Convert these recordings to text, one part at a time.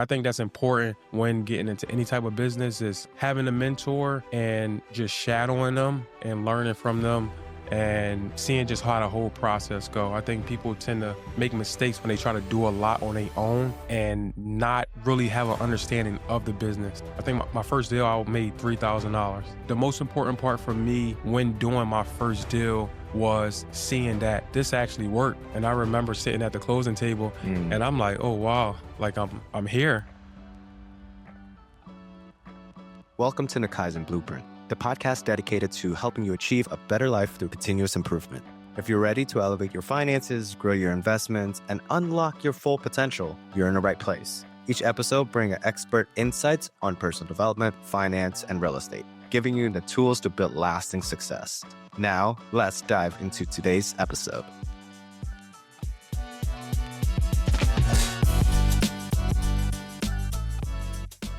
I think that's important when getting into any type of business is having a mentor and just shadowing them and learning from them and seeing just how the whole process go. I think people tend to make mistakes when they try to do a lot on their own and not really have an understanding of the business. I think my first deal, I made $3,000. The most important part for me when doing my first deal was seeing that this actually worked. And I remember sitting at the closing table and I'm like, oh, wow, like I'm here. Welcome to the Kaizen Blueprint, the podcast dedicated to helping you achieve a better life through continuous improvement. If you're ready to elevate your finances, grow your investments, and unlock your full potential, you're in the right place. Each episode brings expert insights on personal development, finance, and real estate, giving you the tools to build lasting success. Now, let's dive into today's episode.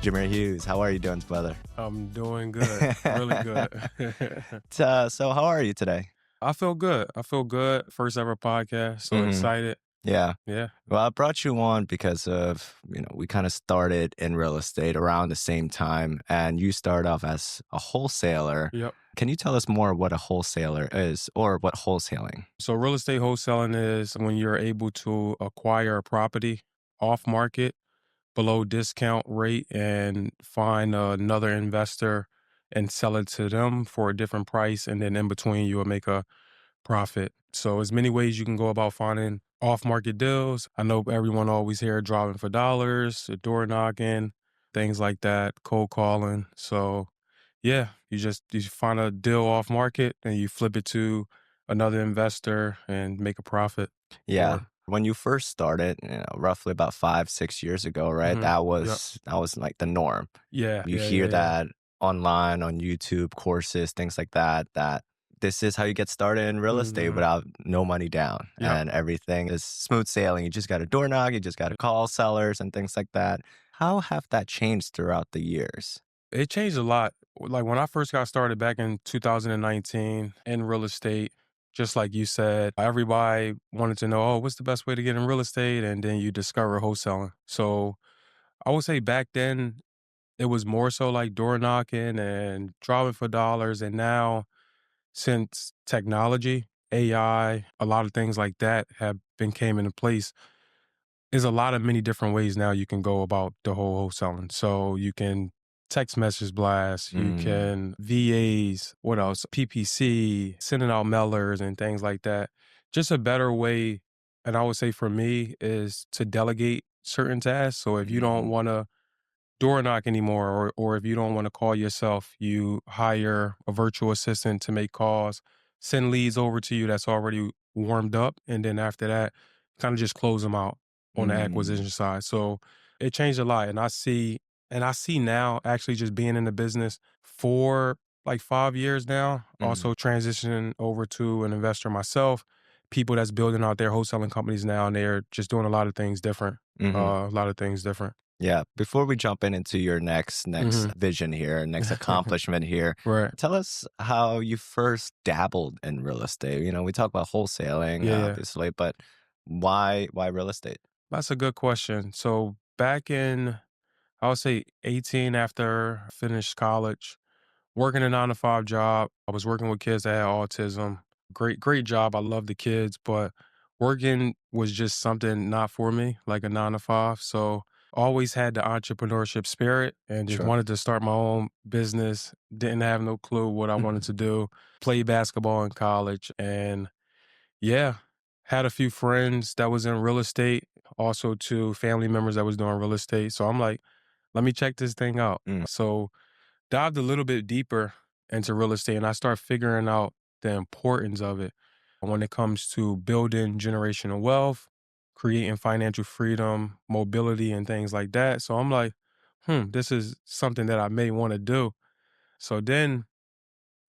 Jamier Hughes, how are you doing, brother? I'm doing good, really good. So how are you today? I feel good. First ever podcast, so excited. Yeah. Yeah. Well, I brought you on because of, we kind of started in real estate around the same time, and you started off as a wholesaler. Yep. Can you tell us more what a wholesaler is or what wholesaling? So real estate wholesaling is when you're able to acquire a property off market below discount rate and find another investor and sell it to them for a different price. And then in between, you will make a profit. So there's many ways you can go about finding off-market deals. I know everyone always hear dropping for dollars, door knocking, things like that, cold calling. So yeah, you find a deal off market and you flip it to another investor and make a profit. Yeah. When you first started, roughly about 5-6 years ago, right? Mhm. That Yep. was like the norm. Yeah, You yeah, hear yeah, yeah. that online on YouTube courses, things like that, that this is how you get started in real estate Mhm. without no money down. Yep. And everything is smooth sailing. You just got to door knock, you just got to call sellers and things like that. How have that changed throughout the years? It changed a lot. Like when I first got started back in 2019 in real estate, just like you said, everybody wanted to know, oh, what's the best way to get in real estate? And then you discover wholesaling. So I would say back then it was more so like door knocking and dropping for dollars. And now since technology, AI, a lot of things like that have been came into place, there's a lot of many different ways now you can go about the whole wholesaling. So you can text message blast, you Mm, can VAs, what else? PPC, sending out mailers and things like that. Just a better way, and I would say for me, is to delegate certain tasks. So if you don't mm, want to door knock anymore, or if you don't want to call yourself, you hire a virtual assistant to make calls, send leads over to you that's already warmed up, and then after that, kind of just close them out on the acquisition mm, side. So it changed a lot, and I see now actually just being in the business for like 5 years now, mm, also transitioning over to an investor myself. People that's building out their wholesaling companies now, and they're just doing a lot of things different. mhm. A lot of things different. Yeah. Before we jump into your next Hmm. vision here, next accomplishment here, Right. tell us how you first dabbled in real estate. We talk about wholesaling, Yeah, yeah. obviously, but why real estate? That's a good question. So back in, I would say 18 after I finished college, working a 9 to 5 job. I was working with kids that had autism. Great job. I love the kids, but working was just something not for me, like a 9 to 5. So always had the entrepreneurship spirit and just Sure. wanted to start my own business. Didn't have no clue what I wanted to do. Played basketball in college and yeah, had a few friends that was in real estate, also two family members that was doing real estate. So I'm like, let me check this thing out. Mm, So dived a little bit deeper into real estate and I start figuring out the importance of it when it comes to building generational wealth, creating financial freedom, mobility, and things like that. So I'm like, this is something that I may want to do. So then,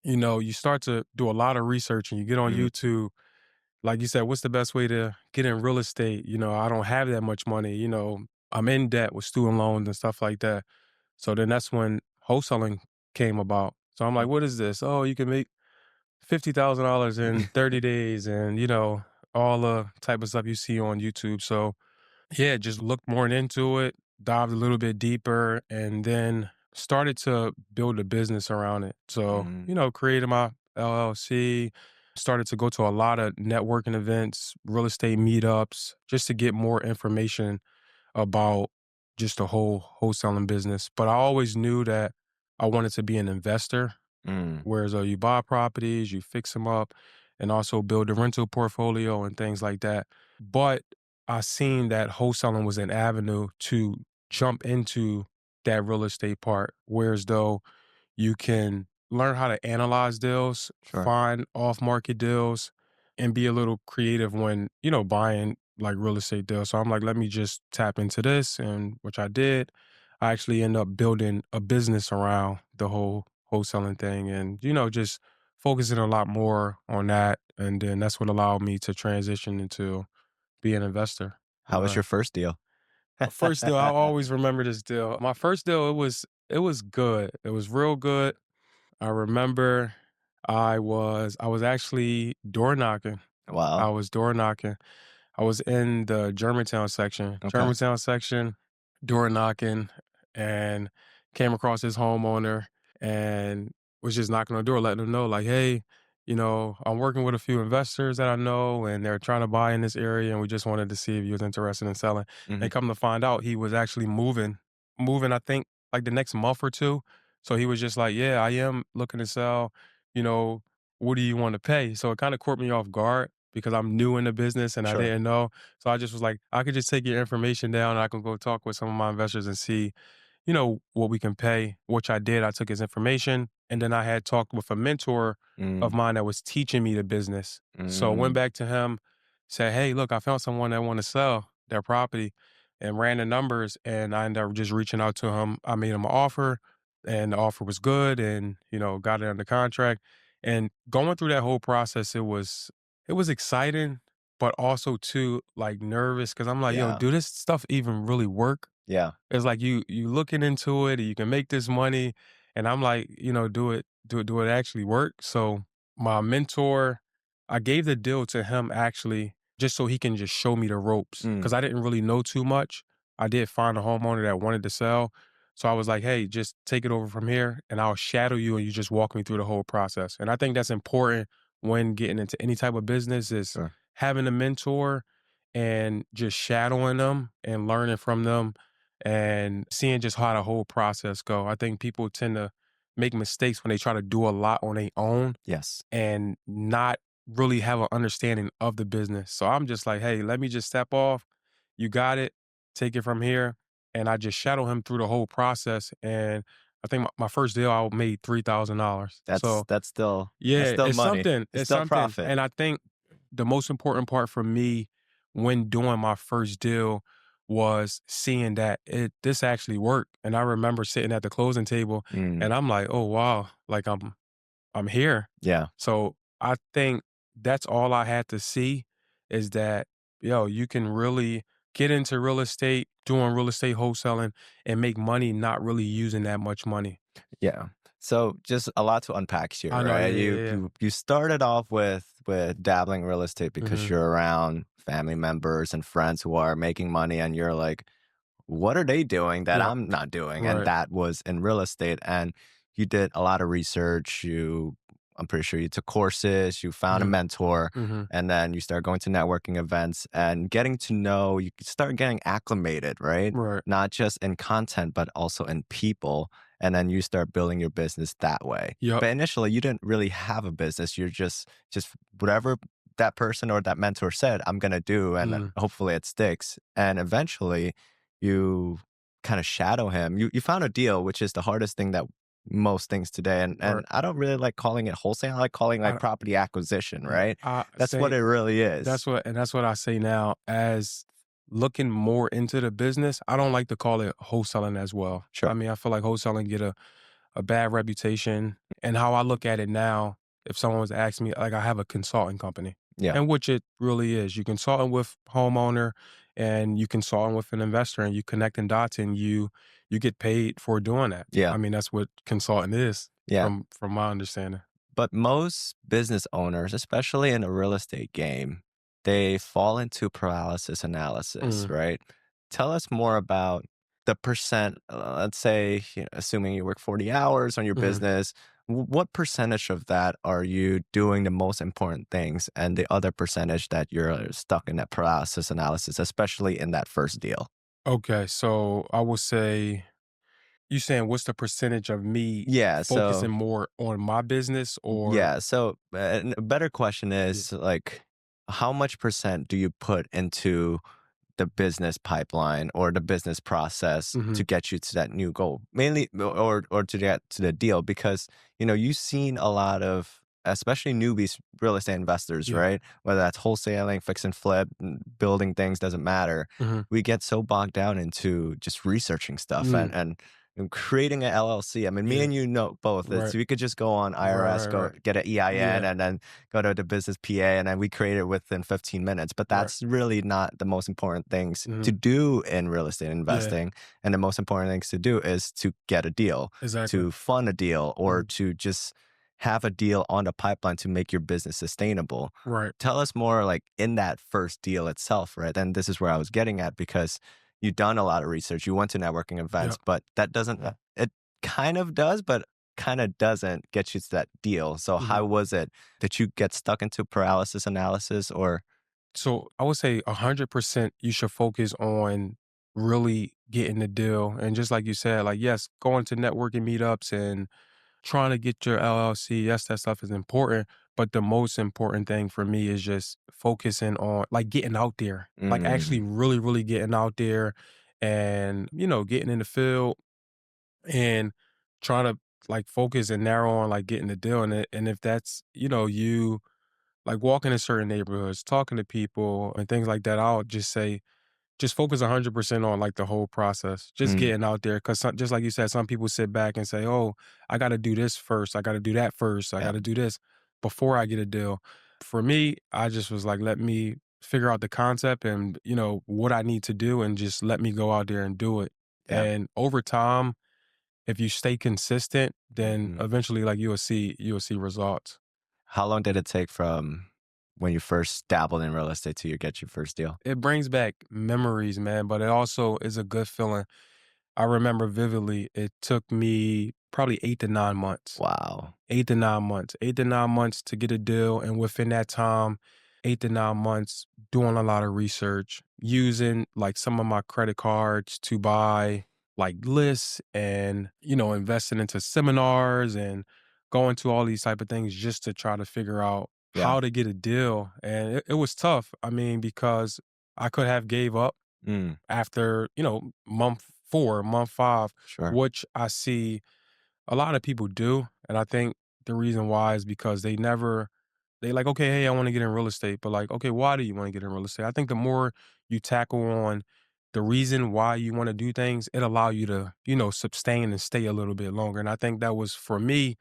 you start to do a lot of research and you get on mm, YouTube like you said, what's the best way to get in real estate? I don't have that much money. I'm in debt with student loans and stuff like that. So then that's when wholesaling came about. So I'm like, what is this? Oh, you can make $50,000 in 30 days and, all the type of stuff you see on YouTube. So yeah, just looked more into it, dived a little bit deeper, and then started to build a business around it. So, Mm, created my LLC, started to go to a lot of networking events, real estate meetups, just to get more information about just the whole wholesaling business. But I always knew that I wanted to be an investor, mm, whereas you buy properties, you fix them up, and also build a rental portfolio and things like that. But I seen that wholesaling was an avenue to jump into that real estate part, whereas though you can learn how to analyze deals, sure. find off market deals, and be a little creative when, buying like real estate deals. So I'm like, let me just tap into this. And which I did. I actually end up building a business around the whole wholesaling thing and, just focusing a lot more on that. And then that's what allowed me to transition into be an investor. How was Uh, your first deal? my first deal, I always remember this deal. My first deal, it was good. It was real good. I remember I was actually door knocking. I Wow. was door knocking. I was in the Okay. Germantown section, door knocking, and came across this homeowner and was just knocking on the door, letting them know, like, hey, I'm working with a few investors that I know, and they're trying to buy in this area, and we just wanted to see if you was interested in selling. Hmm. And come to find out, he was actually moving, I think, like the next month or two. So he was just like, yeah, I am looking to sell. You know, what do you want to pay? So it kind of caught me off guard because I'm new in the business and I Sure. didn't know. So I just was like, I could just take your information down and I can go talk with some of my investors and see, what we can pay, which I did. I took his information and then I had talked with a mentor of Mm, mine that was teaching me the business. So I went mm, back to him, said, hey, look, I found someone that want to sell their property and ran the numbers and I ended up just reaching out to him. I made him an offer and the offer was good and, got it under contract. And going through that whole process, it was exciting, but also too like nervous because I'm like, yo, yeah. do this stuff even really work? Yeah. It's like you looking into it, and you can make this money, and I'm like, do it actually work? So my mentor, I gave the deal to him actually just so he can just show me the ropes because Mm, I didn't really know too much. I did find a homeowner that wanted to sell. So I was like, hey, just take it over from here and I'll shadow you and you just walk me through the whole process. And I think that's important when getting into any type of business is sure. having a mentor and just shadowing them and learning from them and seeing just how the whole process go. I think people tend to make mistakes when they try to do a lot on their own Yes. and not really have an understanding of the business. So I'm just like, hey, let me just step off. You got it. Take it from here. And I just shadow him through the whole process. And I think my first deal, I made $3,000. That's So that's still that's yeah, still it's money. something. It's It's still something. profit. And I think the most important part for me when doing my first deal was seeing that this actually worked. And I remember sitting at the closing table Mm, and I'm like, oh wow, like I'm here. yeah. So I think that's all I had to see is that, you can really get into real estate, doing real estate wholesaling and make money not really using that much money. Yeah. So just a lot to unpack here, I know, right? yeah, yeah, You yeah. you you started off with dabbling in real estate because Hmm. you're around family members and friends who are making money and you're like, what are they doing that Yep. I'm not doing? And Right. that was in real estate. And you did a lot of research. I'm pretty sure you took courses, you found a Hmm. mentor, Hmm. and then you start going to networking events and getting to know, you start getting acclimated, right? Right. Not just in content, but also in people. And then you start building your business that way. Yep. But initially, you didn't really have a business. You're just whatever that person or that mentor said, I'm going to do. And Mm. hopefully it sticks. And eventually, you kind of shadow him. You found a deal, which is the hardest thing that most things today. And Right. I don't really like calling it wholesale. I like calling like I property acquisition, right? I That's what say it really is. that's what I say now as looking more into the business. I don't like to call it wholesaling as well. I Sure. mean, I feel like wholesaling get a bad reputation. And how I look at it now, if someone was to ask me, like I have a consulting company, Yeah. and which it really is. You consulting with homeowner and you consulting with an investor and you connecting dots and you get paid for doing that. Yeah. I mean, that's what consulting is Yeah. from my understanding. But most business owners, especially in a real estate game, they fall into paralysis analysis, Mm. right? Tell us more about the percent, let's say, assuming you work 40 hours on your Mhm. business, what percentage of that are you doing the most important things, and the other percentage that you're stuck in that paralysis analysis, especially in that first deal? Okay, so I would say you saying what's the percentage of me Yeah. focusing So, more on my business or yeah. So, a better question yeah. is like, how much percent do you put into the business pipeline or the business process to Mhm. get you to that new goal, mainly, or to get to the deal? Because you've seen a lot of, especially newbies real estate investors, Yeah. right? Whether that's wholesaling, fix and flip, building things, doesn't matter. Mhm. We get so bogged down into just researching stuff Mm. and creating an LLC. I mean, me Yeah. and you know both. It's Right. We could just go on Right, IRS, right, go right. get an EIN, Yeah. and then go to the business PA, and then we create it within 15 minutes. But Right. that's really not the most important things to Mhm. do in real estate Yeah. investing. And the most important things to do is to get a deal, Exactly. to fund a deal, or Mhm. to just have a deal on the pipeline to make your business sustainable. Right. Tell us more, like, in that first deal itself, right? And this is where I was getting at, because you've done a lot of research. You went to networking events, Yeah. but that doesn't, it kind of does, but kind of doesn't get you to that deal. So Mhm. how was it? Did you get stuck into paralysis analysis, or? So I would say 100% you should focus on really getting the deal. And just like you said, like, yes, going to networking meetups and trying to get your LLC, yes, that stuff is important. But the most important thing for me is just focusing on like getting out there, like actually Mm, really, really getting out there and, getting in the field and trying to like focus and narrow on like getting the deal. And if that's, you like walking in certain neighborhoods, talking to people and things like that, I'll just say, just focus 100% on like the whole process, just mm, getting out there. Cause just like you said, some people sit back and say, oh, I got to do this first. I got to do that first. I yeah. got to do this before I get a deal. For me, I just was like, let me figure out the concept and, what I need to do and just let me go out there and do it. Yeah. And over time, if you stay consistent, then Mhm. eventually like you'll see results. How long did it take from when you first dabbled in real estate to you get your first deal? It brings back memories, man, but it also is a good feeling. I remember vividly, it took me probably 8 to 9 months. Wow. 8 to 9 months. 8 to 9 months to get a deal, and within that time, 8 to 9 months, doing a lot of research, using, like, some of my credit cards to buy, like, lists and, investing into seminars and going to all these type of things just to try to figure out Yeah. how to get a deal, and it was tough, I mean, because I could have gave up Mm, after, month 4, month 5, sure. which I see a lot of people do, and I think the reason why is because they like, "Okay, hey, I wanna get in real estate," but like, "Okay, why do you wanna get in real estate?" I think the more you tackle on the reason why you wanna do things, it allow you to, sustain and stay a little bit longer, and I think that was for me,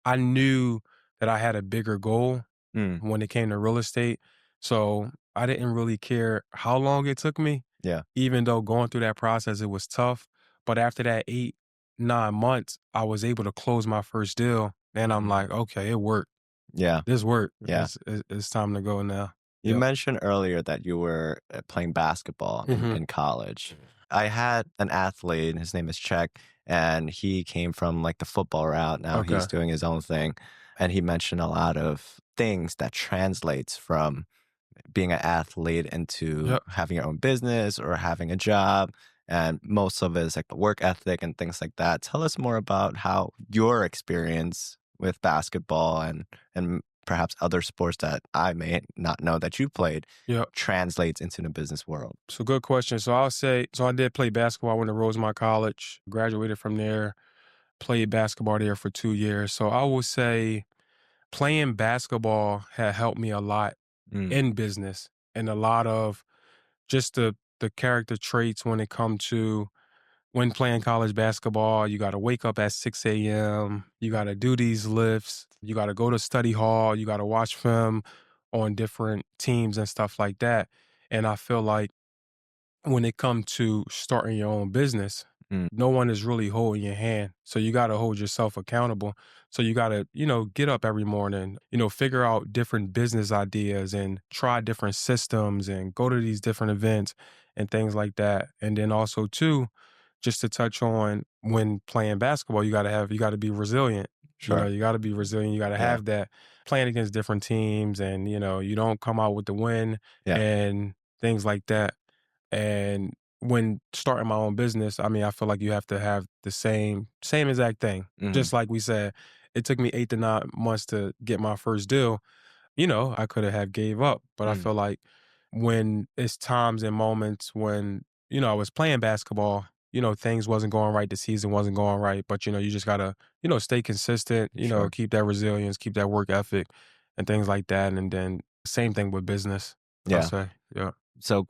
I knew that I had a bigger goal Mm, when it came to real estate. So I didn't really care how long it took me, yeah. even though going through that process, it was tough. But after that 8, 9 months, I was able to close my first deal. And I'm Mhm. like, okay, it worked. Yeah. This worked. Yeah. It's time to go now. You Yep. mentioned earlier that you were playing basketball Hmm. in college. I had an athlete, his name is Czech, and he came from like the football route. Now he's Okay. doing his own thing. And he mentioned a lot of things that translates from being an athlete into Yep. having your own business or having a job. And most of it is like work ethic and things like that. Tell us more about how your experience with basketball and perhaps other sports that I may not know that you played Yep. translates into the business world. So good question. So I'll say, so I did play basketball. I went to Rosemont College, graduated from there, played basketball there for 2 years. So I would say playing basketball had helped me a lot Mm, in business and a lot of just the character traits when it come to when playing college basketball. You got to wake up at 6 a.m. You got to do these lifts. You got to go to study hall. You got to watch film on different teams and stuff like that. And I feel like when it comes to starting your own business, mm, no one is really holding your hand. So you got to hold yourself accountable. So you got to, get up every morning, figure out different business ideas and try different systems and go to these different events and things like that. And then also, too, just to touch on when playing basketball, you gotta be resilient. You know, Sure. you gotta be resilient. You gotta Yeah. have that playing against different teams and, you don't come out with the win Yeah. and things like that. And when starting my own business, I mean, I feel like you have to have the same exact thing. Mhm. Just like we said, it took me 8 to 9 months to get my first deal. I coulda have gave up, but I Mm. feel like when it's times and moments when, I was playing basketball, things wasn't going right, the season wasn't going right, but, you just gotta, stay consistent, Sure. keep that resilience, keep that work ethic and things like that, and then same thing with business, I'll Yeah. say. Yeah. So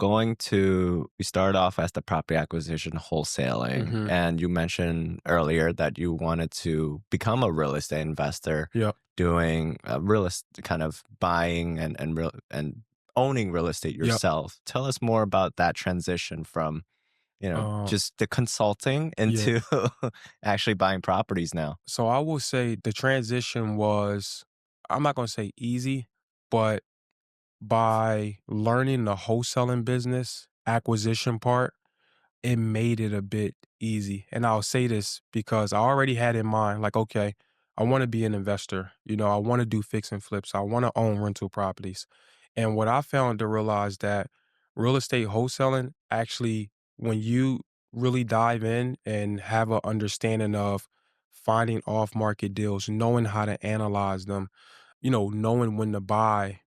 we started off as the property acquisition wholesaling, Mhm. and you mentioned earlier that you wanted to become a real estate investor, Yep. doing real estate, kind of buying and owning real estate Yep. yourself. Tell us more about that transition from, Uh, just the consulting yeah. into actually buying properties now. So I will say the transition was, I'm not gonna say easy, but by learning the wholesaling business acquisition part, it made it a bit easy. And I'll say this because I already had in mind, like, okay, I want to be an investor. I want to do fix and flips. I want to own rental properties. And what I found to realize that real estate wholesaling actually, when you really dive in and have an understanding of finding off market deals, knowing how to analyze them, knowing when to buy,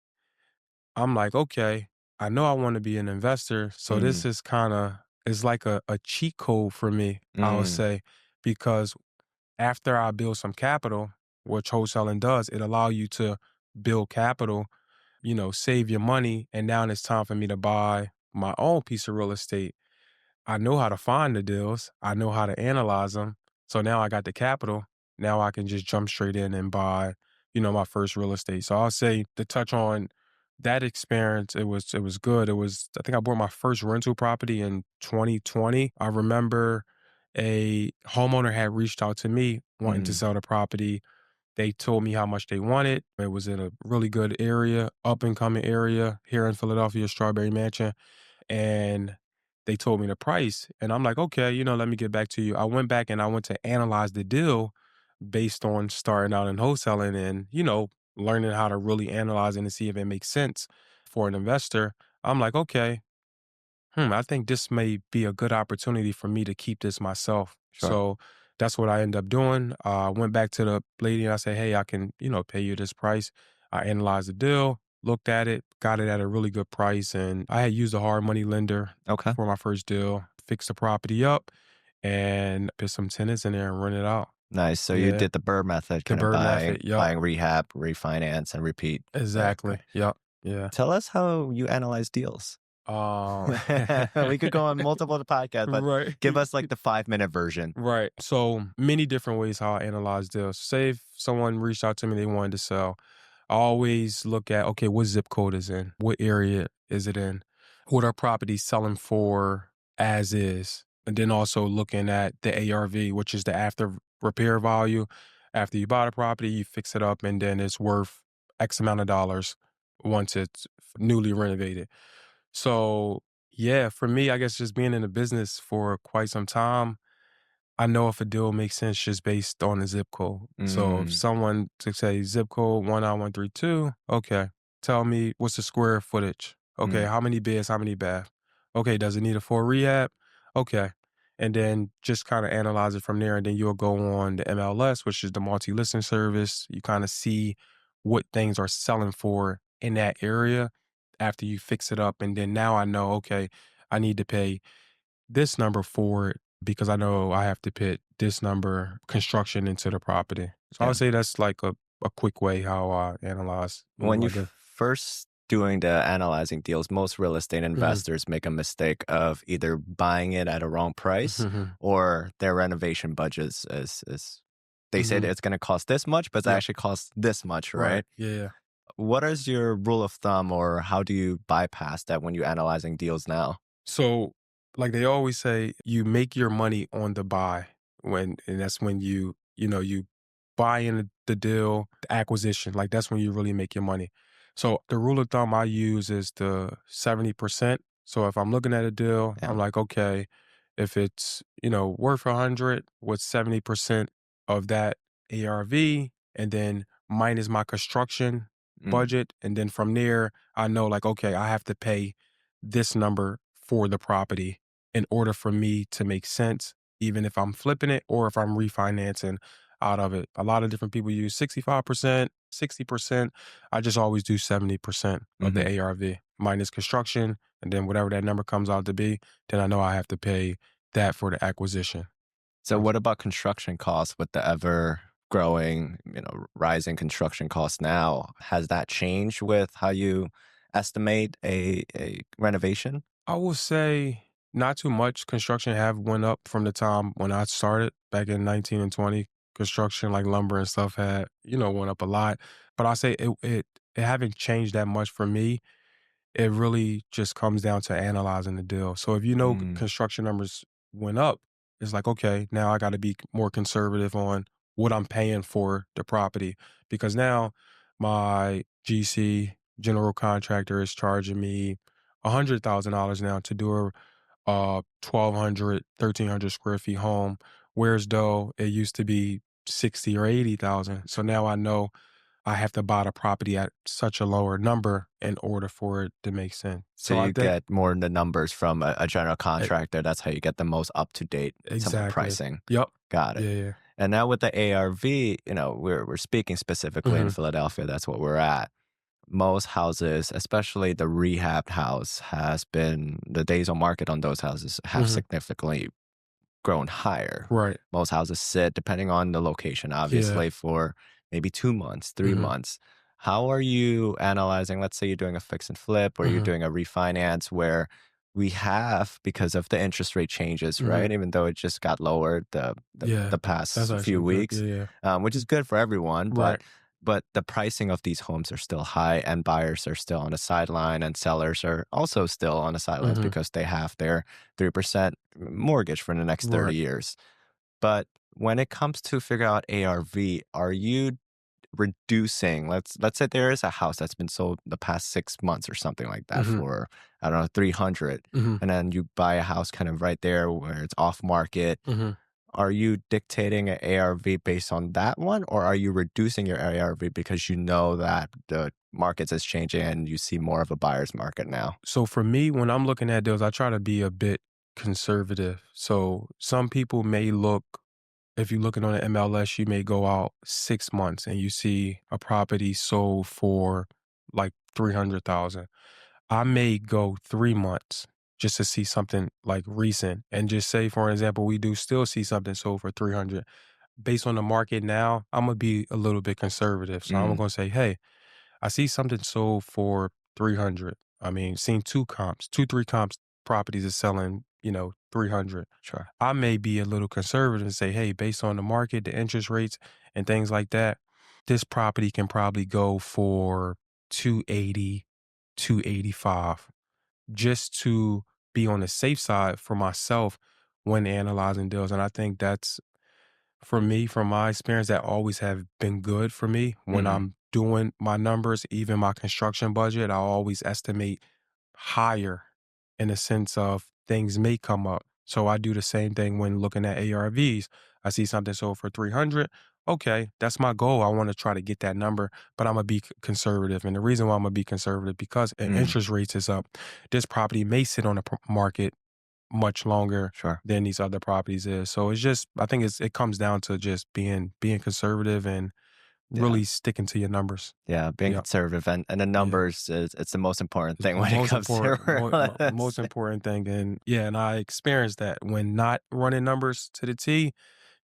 I'm like, okay, I know I want to be an investor. So this Mm, is is like a cheat code for me, I would mm, say, because after I build some capital, which wholesaling does, it allow you to build capital, save your money. And now it's time for me to buy my own piece of real estate. I know how to find the deals. I know how to analyze them. So now I got the capital. Now I can just jump straight in and buy, my first real estate. So I'll say to touch on that experience, it was good. I think I bought my first rental property in 2020. I remember a homeowner had reached out to me wanting to mm, sell the property. They told me how much they wanted. It was in a really good area, up and coming area here in Philadelphia, Strawberry Mansion, and they told me the price, and I'm like, "Okay, let me get back to you." I went back and I went to analyze the deal based on starting out in wholesaling and, learning how to really analyze it and see if it makes sense for an investor. I'm like, "Okay, I think this may be a good opportunity for me to keep this myself." sure. So that's what I ended up doing. I went back to the lady and I said, "Hey, I can, pay you this price." I analyzed the deal, looked at it, got it at a really good price, and I had used a hard money lender Okay. for my first deal, fixed the property up, and put some tenants in there and rent it out. Nice. So you Yeah, did the Burr method, the kind of bird buying method. Yup, buying rehab, refinance, and repeat. Okay. exactly. Yup, yeah. Tell us how you analyze deals. Um, We could go on multiple podcasts, but right. give us like the 5-minute version. Right. So many different ways how I analyze deals. Say if someone reached out to me, they wanted to sell. I always look at, okay, what zip code is in? What area is it in? What are properties selling for as is? And then also looking at the ARV, which is the after repair value. After you buy the property, you fix it up and then it's worth X amount of dollars once it's newly renovated. So yeah, for me, I guess just being in the business for quite some time, I know if a deal makes sense just based on the zip code. So if Mm, someone to say zip code 19132, okay, tell me what's the square footage? Okay, mm, how many beds, how many bath? Okay, does it need a full rehab? Okay. And then just kind of analyze it from there. And then you'll go on the MLS, which is the multi-listing service. You kind of see what things are selling for in that area after you fix it up. And then now I know, okay, I need to pay this number for it because I know I have to put this number construction into the property. So I yeah. would say that's like a quick way how I analyze When you like that. first doing the analyzing deals, most real estate Mhm. investors make a mistake of either buying it at a wrong price Mhm. or their renovation budgets is they said Mhm. it's going to cost this much, but it Yep. actually costs this much, Right. right? Yeah. Yeah. What is your rule of thumb, or how do you bypass that when you're analyzing deals now? So like they always say, you make your money on the buy and that's when you buy in the deal, the acquisition, like that's when you really make your money. So the rule of thumb I use is the 70%. So if I'm looking at a deal, Yeah. I'm like, okay, If it's, worth 100, what's 70% of that ARV, and then minus my construction Mm. budget. And then from there, I know like, okay, I have to pay this number for the property in order for me to make sense, even if I'm flipping it or if I'm refinancing out of it. A lot of different people use 65%, 60%. I just always do 70% of the Mhm. ARV minus construction. And then whatever that number comes out to be, then I know I have to pay that for the acquisition. So Yes. what about construction costs with the ever growing, rising construction costs now? Has that changed with how you estimate a renovation? I will say not too much. Construction have went up from the time when I started back in 19 and 20. Construction like lumber and stuff had, went up a lot. But I say it haven't changed that much for me. It really just comes down to analyzing the deal. So if Mm. construction numbers went up, it's like, okay, now I got to be more conservative on what I'm paying for the property because now my GC general contractor is charging me $100,000 now to do a 1,200, 1,300 square feet home, whereas though it used to be 60 or 80,000. So now I know I have to buy the property at such a lower number in order for it to make sense. So So I you think get more in the numbers from a general e contractor. That's how you get the most up to date somewhat exactly. pricing. Yep. Got it. Yeah, yeah. And now with the ARV, we're speaking specifically in Mhm, Philadelphia. That's what we're at. Most houses, especially the rehabbed house, has been the days on market on those houses have mhm. significantly grown higher. Right. Most houses sit, depending on the location, Yeah. obviously, for maybe 2 months, three Mhm, months. How are you analyzing? Let's say you're doing a fix and flip or you're mhm. doing a refinance where we have, because of the interest rate changes, Mhm. right? Even though it just got lowered the Yeah. That's past few actually good. Yeah, weeks, yeah. which is good for everyone, Right. but the pricing of these homes are still high and buyers are still on the sideline and sellers are also still on the sidelines Mhm. because they have their 3% mortgage for the next 30 Right. years. But when it comes to figure out ARV, are you reducing, let's say there is a house that's been sold the past 6 months or something like that Mhm. for, I don't know, 300, Mhm. and then you buy a house kind of right there where it's off market. Mhm. Are you dictating an ARV based on that one, or are you reducing your ARV because you know that the markets is changing and you see more of a buyer's market now? So for me, when I'm looking at deals, I try to be a bit conservative. So some people may look, if you're looking on the MLS, you may go out 6 months and you see a property sold for like 300,000. I may go 3 months just to see something like recent and just say, for example, we do still see something sold for 300. Based on the market now, I'm gonna be a little bit conservative. So I'm Mm, gonna say, hey, I see something sold for 300. I mean, seen two comps, two, three comps properties is selling, 300. sure. I may be a little conservative and say, hey, based on the market, the interest rates and things like that, this property can probably go for 280, 285, just to be on the safe side for myself when analyzing deals. And I think that's for me, from my experience, that always have been good for me when Mhm. I'm doing my numbers, even my construction budget. I always estimate higher in the sense of things may come up. So I do the same thing when looking at ARVs. I see something sold for 300. Okay, that's my goal. I want to try to get that number, but I'm gonna be conservative. And the reason why I'm gonna be conservative because Mm, interest rates is up. This property may sit on the market much longer sure. than these other properties is. So it's just I think it comes down to just being conservative and Yeah. really sticking to your numbers. Yeah, being Yeah. conservative and the Yeah. numbers is it's the most important It's thing the when it most comes to important real most estate. important thing. And yeah, and I experienced that when not running numbers to the T,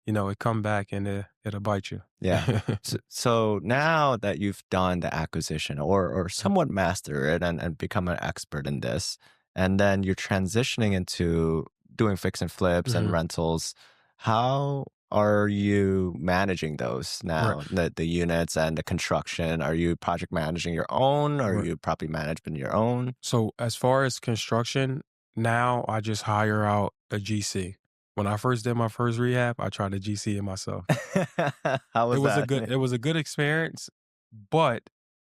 it come back and it'll bite you. Yeah. So now that you've done the acquisition or somewhat master it and become an expert in this, and then you're transitioning into doing fix and flips and Mhm. rentals, how are you managing those Right. now? The units and the construction. Are you project managing your own? Are Right. you property management your own? So as far as construction, now I just hire out a GC. When I first did my first rehab, I tried to GC it myself. How It was was a that? good it was a good experience, but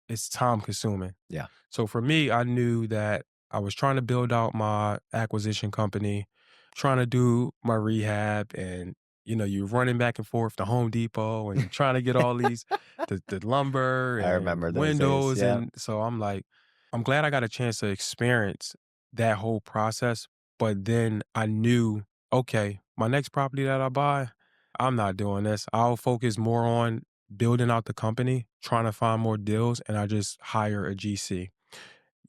it's time consuming. Yeah. So for me, I knew that I was trying to build out my acquisition company. trying to do my rehab and you're running back and forth to Home Depot and trying to get all these the lumber I and remember those days. windows. Yeah. And so I'm like, I'm glad I got a chance to experience that whole process. But then I knew, okay, my next property that I buy, I'm not doing this. I'll focus more on building out the company, trying to find more deals, and I just hire a GC.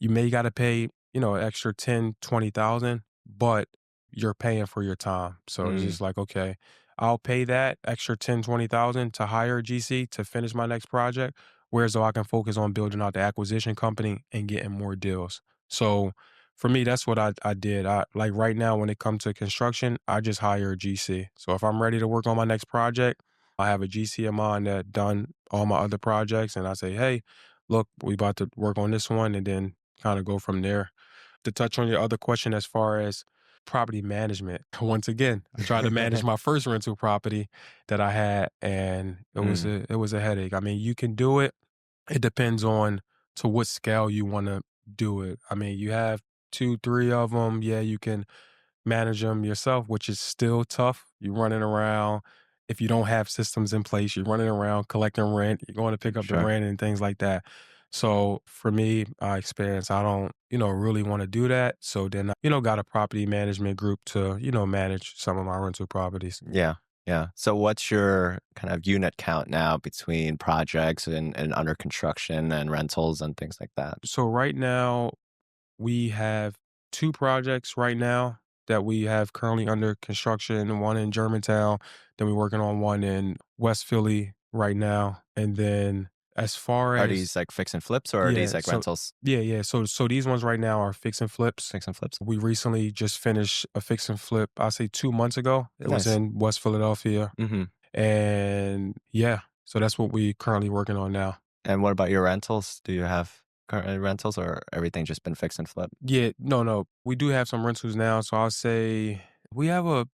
You may gotta pay, an extra 10, 20,000, but you're paying for your time. So it's Mm, just like, okay, I'll pay that extra 10, 20,000 to hire a GC to finish my next project, whereas though I can focus on building out the acquisition company and getting more deals. So for me, that's what I did. I like right now when it comes to construction, I just hire a GC. So if I'm ready to work on my next project, I have a GC of mine that done all my other projects and I say, hey, look, we about to work on this one and then kind of go from there. To touch on your other question as far as property management, once again, I tried to manage my first rental property that I had, and mm, it was a headache. I mean, you can do it. It depends on to what scale you want to do it. I mean, you have two, three of them. Yeah, you can manage them yourself, which is still tough. You're running around. If you don't have systems in place, you're running around collecting rent. You're going to pick up the sure. rent and things like that. So for me, I experience, I don't, really want to do that. So then, got a property management group to, manage some of my rental properties. Yeah. Yeah. So what's your kind of unit count now between projects and under construction and rentals and things like that? So right now, we have two projects right now that we have currently under construction, one in Germantown, then we're working on one in West Philly right now. And then as far Are as these like fix and flips or are these yeah, like so rentals? yeah. So these ones right now are fix and flips. Fix and flips. We recently just finished a fix and flip, I say 2 months ago. It was Nice. in West Philadelphia. Hmm. And yeah, so that's what we currently working on now. And what about your rentals? Do you have current rentals or everything just been fix and flip? Yeah, no. We do have some rentals now. So I'll say we have a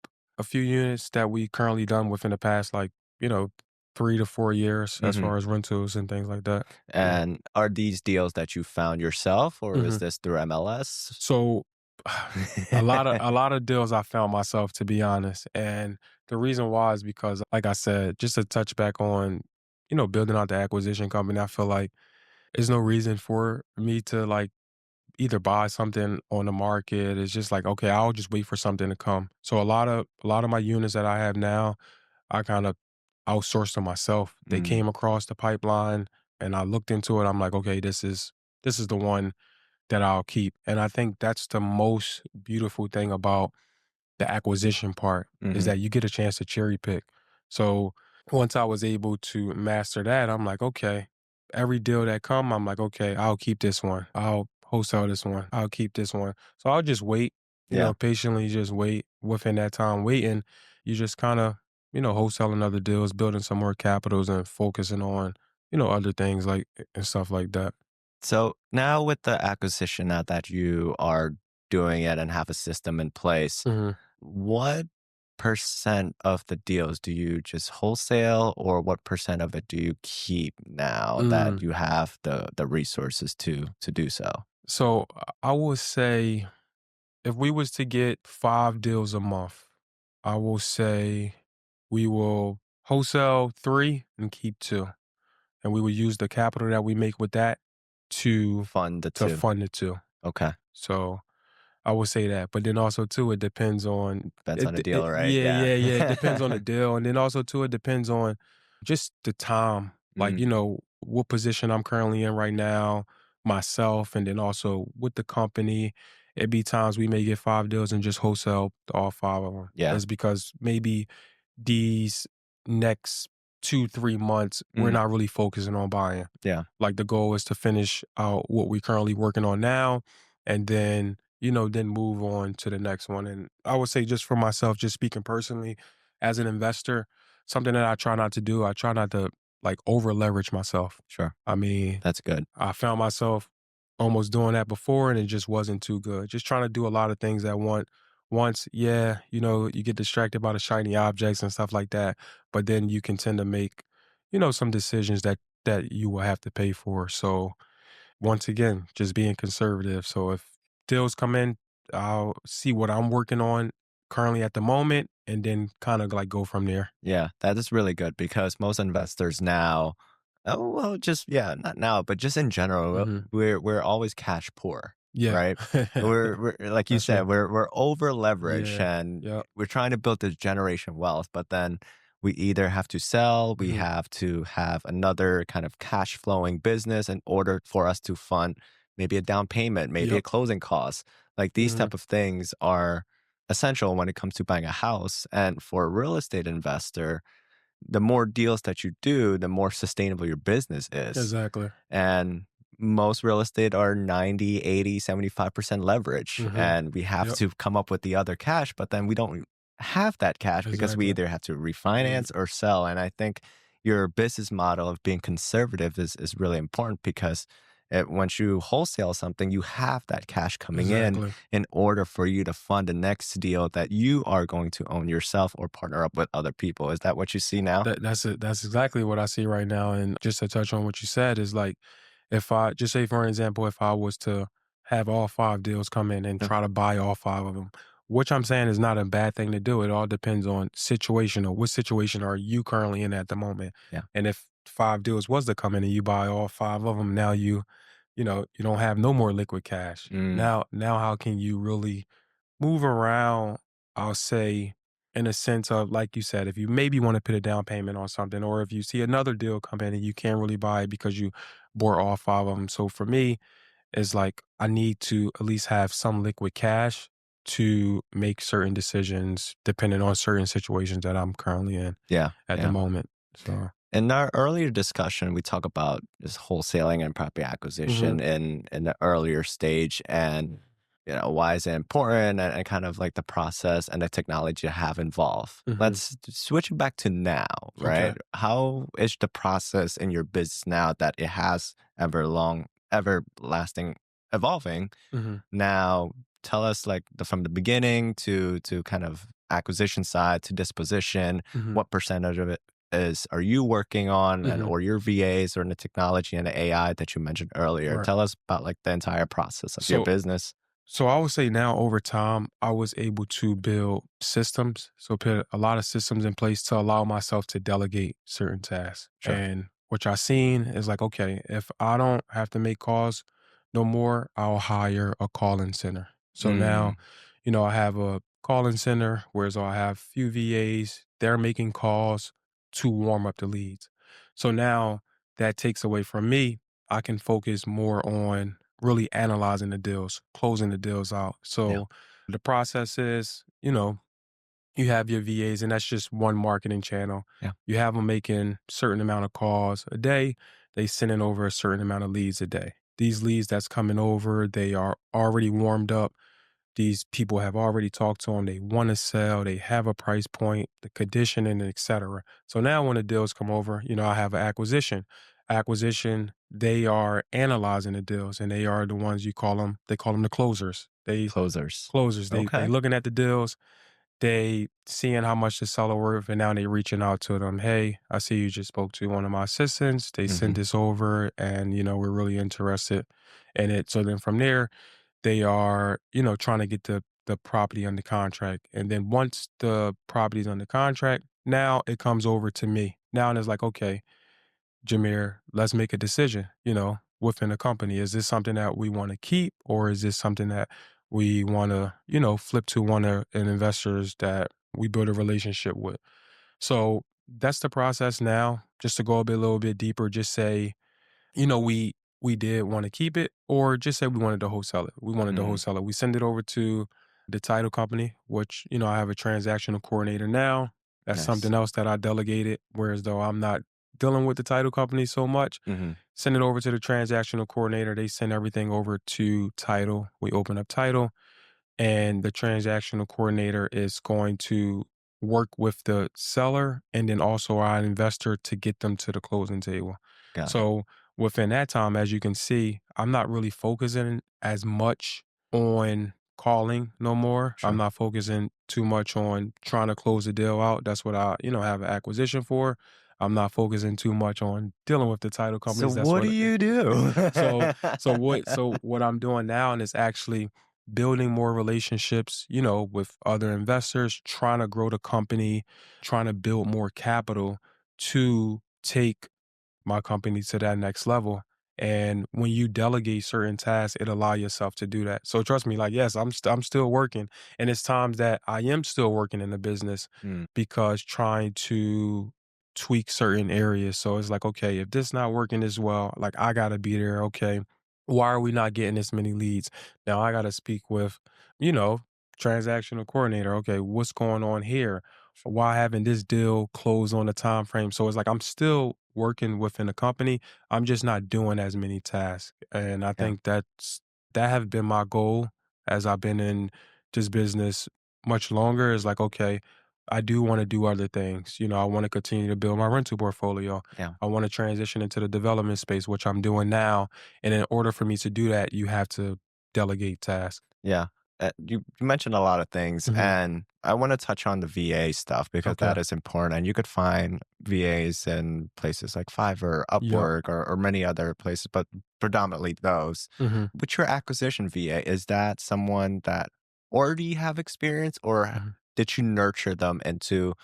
few units that we currently done within the past like, you know, 3 to 4 years as Hmm. far as rentals and things like that. Yeah. And are these deals that you found yourself or is hmm this through MLS? So a lot of deals I found myself, to be honest. And the reason why is because, like I said, just to touch back on, building out the acquisition company, I feel like there's no reason for me to like either buy something on the market. It's just like, okay, I'll just wait for something to come. So a lot of my units that I have now, I kind of outsourced them myself. They Mm, came across the pipeline and I looked into it. I'm like, okay, this is the one that I'll keep. And I think that's the most beautiful thing about the acquisition part is mhm. that you get a chance to cherry pick. So once I was able to master that, I'm like, okay, every deal that come, I'm like, okay, I'll keep this one. I'll wholesale this one. I'll keep this one. So I'll just wait, Yeah. patiently just wait. Within that time waiting, you just kind of, wholesaling other deals, building some more capitals and focusing on, other things like and stuff like that. So now with the acquisition, now that you are doing it and have a system in place, hmm what percent of the deals do you just wholesale or what percent of it do you keep now that Mm. you have the resources to do so? So I would say if we was to get 5 deals a month, I will say we will wholesale 3 and keep 2. And we will use the capital that we make with that to Fund the to two. fund the two. Okay. So I would say that. But then also too, it depends on Depends on the it deal, right? yeah, Yeah. yeah, yeah. It depends on the deal. And then also too, it depends on just the time. Like, Mm, what position I'm currently in right now, myself, and then also with the company. It'd be times we may get 5 deals and just wholesale all 5 of them. yeah. It's because maybe these next 2, 3 months, we're Mm, not really focusing on buying. yeah. Like the goal is to finish out what we're currently working on now and then, then move on to the next one. And I would say just for myself, just speaking personally, as an investor, something that I try not to do, I try not to like over leverage myself. Sure. I mean, That's good. I found myself almost doing that before and it just wasn't too good. Just trying to do a lot of things at once, yeah, you get distracted by the shiny objects and stuff like that, but then you can tend to make, some decisions that you will have to pay for. So once again, just being conservative. So if deals come in, I'll see what I'm working on currently at the moment, and then kind of like go from there. Yeah, that is really good because most investors now, oh, well, just yeah, not now, but just in general, Hmm. we're always cash poor, Yeah. right? We're like you That's said, true. we're over leveraged Yeah. and Yep. we're trying to build this generation wealth, but then we either have to sell, we Hmm. have to have another kind of cash flowing business in order for us to fund maybe a down payment, maybe a Yep. closing cost. Like these Hmm. type of things are essential when it comes to buying a house. And for a real estate investor, the more deals that you do, the more sustainable your business is. Exactly. And most real estate are 90, 80, 75% leverage. Hmm. And we have Yep. to come up with the other cash, but then we don't have that cash because we Exactly. either have to Mm. refinance or sell. And I think your business model of being conservative is really important because once you wholesale something, you have that cash coming Exactly. in order for you to fund the next deal that you are going to own yourself or partner up with other people. Is that what you see now? That's it. That's exactly what I see right now. And just to touch on what you said is like, if I just say for an example, if I was to have all five deals come in and Yeah. try to buy all five of them, which I'm saying is not a bad thing to do. It all depends on situational. What situation are you currently in at the moment? Yeah. And if five deals was to come in and you buy all five of them, now you don't have no more liquid cash. Mm, Now how can you really move around, I'll say, in a sense of, like you said, if you maybe want to put a down payment on something, or if you see another deal come in and you can't really buy it because you bought all five of them. So for me, it's like I need to at least have some liquid cash to make certain decisions depending on certain situations that I'm currently in yeah. at the Yeah. moment. So, In our earlier discussion, we talk about just wholesaling and property hmm acquisition in the earlier stage, and why is it important, and kind of like the process and the technology to have involved. hmm Let's switch it back to now, okay. right? How is the process in your business now that it has everlasting evolving? hmm Now, tell us like from the beginning to kind of acquisition side to disposition, hmm what percentage of it is are you working on and hmm or your VAs or in the technology and the AI that you mentioned earlier? Right. Tell us about like the entire process of your So business. So I would say now over time, I was able to build systems. So put a lot of systems in place to allow myself to delegate certain tasks. Sure. And what I seen is like, okay, if I don't have to make calls no more, I'll hire a call-in center. So now, Mm, I have a call-in center, whereas I have few VAs, they're making calls to warm up the leads. So now that takes away from me. I can focus more on really analyzing the deals, closing the deals out. yeah. So the process is, you have your VAs, and that's just one marketing channel. Yeah. You have them making certain amount of calls a day. They sending over a certain amount of leads a day. These leads that's coming over, they are already warmed up. These people have already talked to them. They want to sell. They have a price point, the conditioning, et cetera. So now when the deals come over, I have an acquisition. Acquisition, they are analyzing the deals and they are the ones they call them the closers. They Closers. closers. They Okay. looking at the deals, they seeing how much the seller worth, and now they reaching out to them. Hey, I see you just spoke to one of my assistants. They Hmm. sent this over and we're really interested in it. So then from there, they are, trying to get the property under contract. And then once the property's under contract, now it comes over to me. Now it's like, okay, Jamier, let's make a decision, within the company. Is this something that we want to keep, or is this something that we want to, flip to one of an investors that we build a relationship with? So that's the process now. Just to go a little bit deeper, just say, we did want to keep it, or just say we wanted to wholesale it. We wanted to Mm, wholesale it. We send it over to the title company, which, I have a transactional coordinator now. That's nice. something else that I delegated, whereas though I'm not dealing with the title company so much. Hmm. Send it over to the transactional coordinator. They send everything over to title. We open up title, and the transactional coordinator is going to work with the seller and then also our investor to get them to the closing table. Got it. So within that time, as you can see, I'm not really focusing as much on calling no more. I'm Sure. not focusing too much on trying to close the deal out. That's what I, have an acquisition for. I'm not focusing too much on dealing with the title So companies. That's what do what you do? so what I'm doing now, and it's actually building more relationships, with other investors, trying to grow the company, trying to build more capital to take my company to that next level. And when you delegate certain tasks, it allow yourself to do that. So trust me, like, yes, I'm still working, and it's times that I am still working in the business Mm, because trying to tweak certain areas. So it's like, okay, if this not working as well, like I gotta be there. Okay, why are we not getting this many leads? Now I gotta speak with, you know, transactional coordinator. Okay, what's going on here? Why haven't this deal closed on the time frame? So it's like I'm still working within the company. I'm just not doing as many tasks. And I yeah, think that have been my goal as I've been in this business much longer is like, okay, I do want to do other things. I want to continue to build my rental portfolio. yeah. I want to transition into the development space, which I'm doing now. And in order for me to do that, you have to delegate tasks. Yeah. You mentioned a lot of things, Hmm. and I want to touch on the VA stuff because Okay. that is important. And you could find VAs in places like Fiverr, Yep. Upwork, or many other places, but predominantly those. Hmm. With your acquisition VA, is that someone that already have experience, or Hmm. did you nurture them into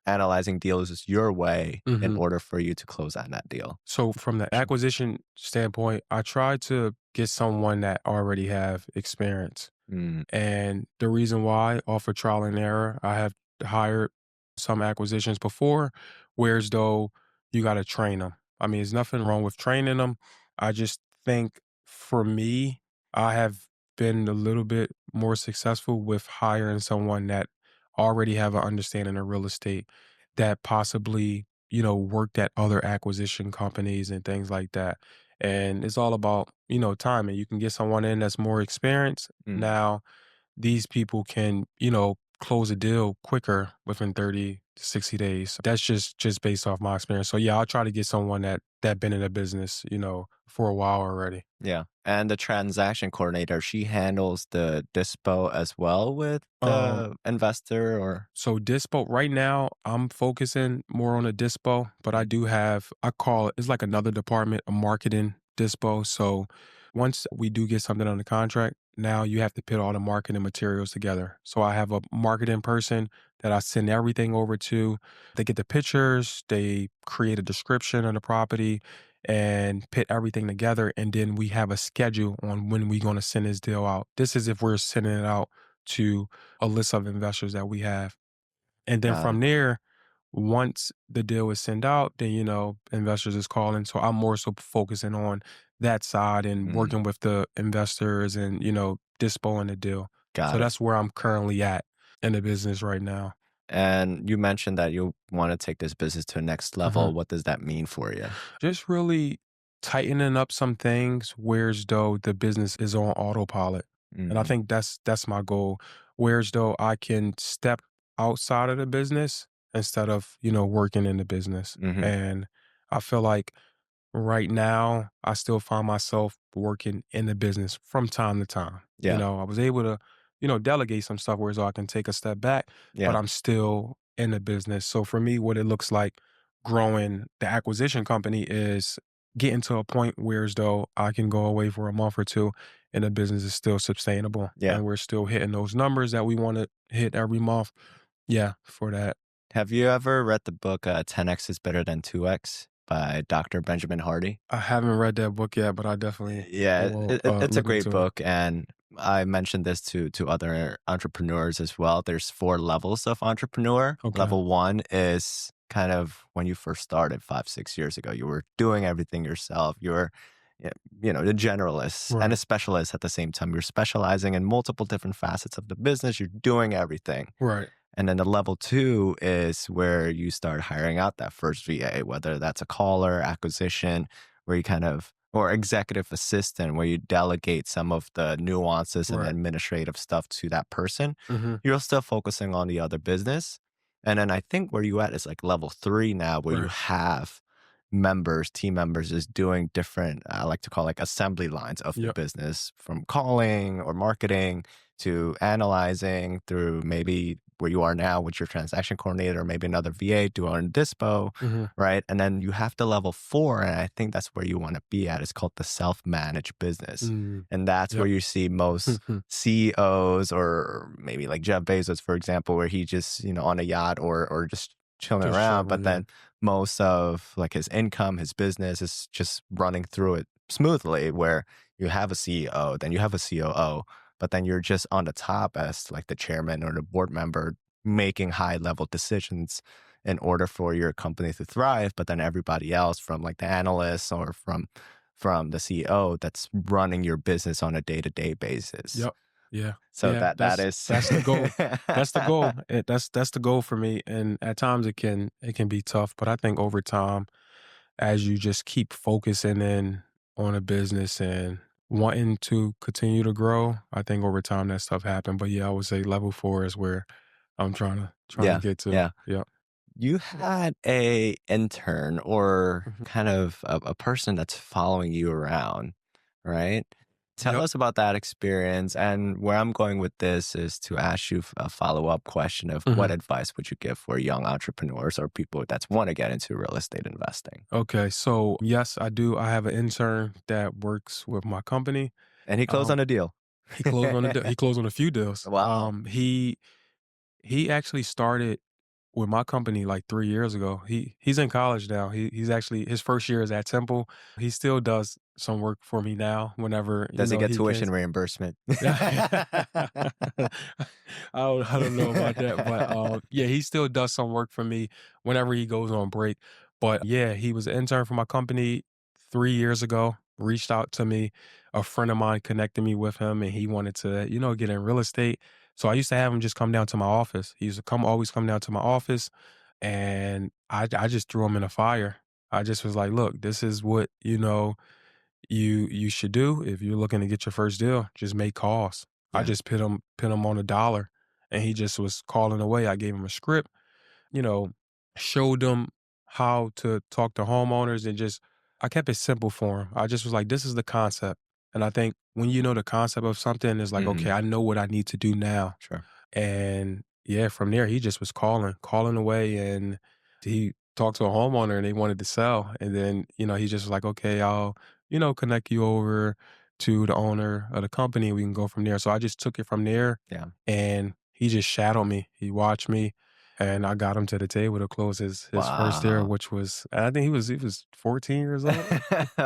analyzing deals your way in Hmm. order for you to close on that deal? So from the acquisition standpoint, I try to get someone that already have experience. Mm, And the reason why, off of trial and error, I have hired some acquisitions before, whereas though you got to train them. I mean, there's nothing wrong with training them. I just think for me, I have been a little bit more successful with hiring someone that already have an understanding of real estate that possibly, worked at other acquisition companies and things like that. And it's all about, timing. You can get someone in that's more experienced. mm. Now, these people can, close a deal quicker within 30 to 60 days. That's just based off my experience. So yeah, I'll try to get someone that been in the business, for a while already. Yeah, and the transaction coordinator, she handles the dispo as well with Um, the investor or So dispo right now, I'm focusing more on the dispo, but I do have I call it's like another department, a marketing dispo. So once we do get something on the contract, now you have to put all the marketing materials together. So I have a marketing person that I send everything over to. They get the pictures, they create a description of the property and put everything together. And then we have a schedule on when we're going to send this deal out. This is if we're sending it out to a list of investors that we have. And then got from it. there, once the deal is sent out, then, investors is calling. So I'm more so focusing on that side and Mm, working with the investors and, dispoing the deal. So got it. that's where I'm currently at in the business right now. And you mentioned that you wanna take this business to the next level. Mhm. What does that mean for you? Just really tightening up some things whereas though the business is on autopilot. And I Mhm, think that's my goal. Whereas though I can step outside of the business instead of, working in the business. mhm. And I feel like right now, I still find myself working in the business from time to time. Yeah, I was able to, delegate some stuff where so I can take a step back, but yeah, I'm still in the business. So for me, what it looks like growing the acquisition company is getting to a point where as though I can go away for a month or two and the business is still sustainable yeah. and we're still hitting those numbers that we want to hit every month. Yeah, for that. Have you ever read the book, 10X is Better Than 2X by Dr. Benjamin Hardy? I haven't read that book yet, but I definitely Yeah, will it's a look great into it. book, and I mentioned this to other entrepreneurs as well. There's 4 levels of entrepreneur. Okay. Level 1 is kind of when you first started 5, 6 years ago. You were doing everything yourself. You were, y the generalist and a Right. specialist at the same time. You're specializing in multiple different facets of the business. You're doing everything. Right. And then the level 2 is where you start hiring out that first VA, whether that's a caller, acquisition, where you kind of or executive assistant, where you delegate some of the nuances and Right. administrative stuff to that person. Mhm. You're still focusing on the other business. And then I think where you at is like level 3 now, where you Right. have members, team members is doing different, I like to call like assembly lines of the Yep. business from calling or marketing to analyzing through maybe where you are now with your transaction coordinator, or maybe another VA doing dispo, Mhm. right? And then you have the level 4, and I think that's where you want to be at. It's called the self-managed business. Mm. And that's where Yep. you see most CEOs, or maybe like Jeff Bezos, for example, where he just, on a yacht, or just chilling Just around. But chilling, yeah. then most of like his income, his business is just running through it smoothly, where you have a CEO, then you have a COO, but then you're just on the top as like the chairman or the board member, making high level decisions in order for your company to thrive. But then everybody else, from like the analysts or from the CEO, that's running your business on a day-to-day basis. Yep. Yeah. So Yeah. that is That's the goal. That's the goal. That's the goal for me. And at times it can be tough, but I think over time, as you just keep focusing in on a business and wanting to continue to grow, I think over time that stuff happen. But yeah, I would say level 4 is where I'm trying to yeah, get to. yeah. Yep. You had a intern, or Mhm. kind of a person that's following you around, right? Tell Yep. us about that experience. And where I'm going with this is to ask you a follow-up question of what Mhm. advice would you give for young entrepreneurs or people that want to get into real estate investing? Okay. So yes, I do. I have an intern that works with my company. And he closed Um, on a deal. he closed on a few deals. Wow. He actually started with my company like 3 years ago. He's in college now. He's actually his first year is at Temple. He still does some work for me now whenever, Does he get he can. tuition reimbursement? I don't know about that, but, yeah, he still does some work for me whenever he goes on break. But, yeah, he was an intern for my company 3 years ago, reached out to me. A friend of mine connected me with him, and he wanted to, get in real estate. So I used to have him just come down to my office. He used to always come down to my office, and I just threw him in a fire. I just was like, "Look, this is what, you should do if you're looking to get your first deal. Just make calls." I Yeah. just put him on a dollar, and he just was calling away. I gave him a script, you know, showed him how to talk to homeowners, and just I kept it simple for him. I just was like, "This is the concept." And I think when you know the concept of something, it's like, Hmm. "Okay, I know what I need to do now." Sure. And yeah, from there, he just was calling away, and he talked to a homeowner and they wanted to sell. And then, he just was like, okay, I'll, connect you over to the owner of the company. We can go from there. So I just took it from there, Yeah. and he just shadowed me. He watched me, and I got him to the table to close his first deal, Wow. which was, I think he was 14 years old.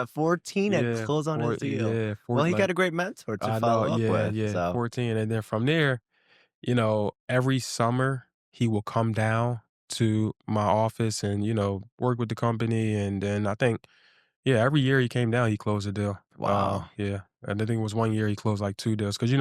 14 and Yeah, close on his deal. Well, he got like a great mentor to I know, follow up yeah, with. yeah, So 14. And then from there, every summer he will come down to my office and, work with the company. And then I think, yeah, every year he came down, he closed a deal. wow. Yeah. And I think it was one year he closed like 2 deals. Cause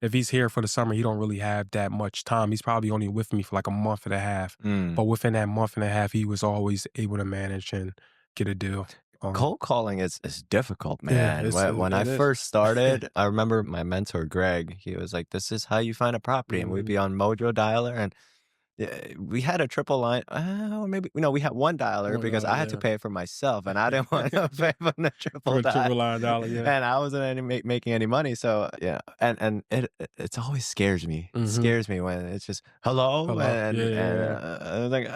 if he's here for the summer, he don't really have that much time. He's probably only with me for like a month and a half. Mm. But within that month and a half, he was always able to manage and get a deal. Cold calling is difficult, Yeah, man. When I it is. first started, I remember my mentor Greg. He was like, "This is how you find a property," and we'd Mhm. be on Mojo Dialer, and yeah, we had a triple line, or maybe no, we had one dialer because I $1, had to yeah. pay for myself, and I didn't want to pay for the triple For the dial, triple line dollar, yeah. and I wasn't making any money. So yeah, and it's always scares me. It Mhm. scares me when it's just hello, Hello. Yeah, yeah, and yeah. I was like,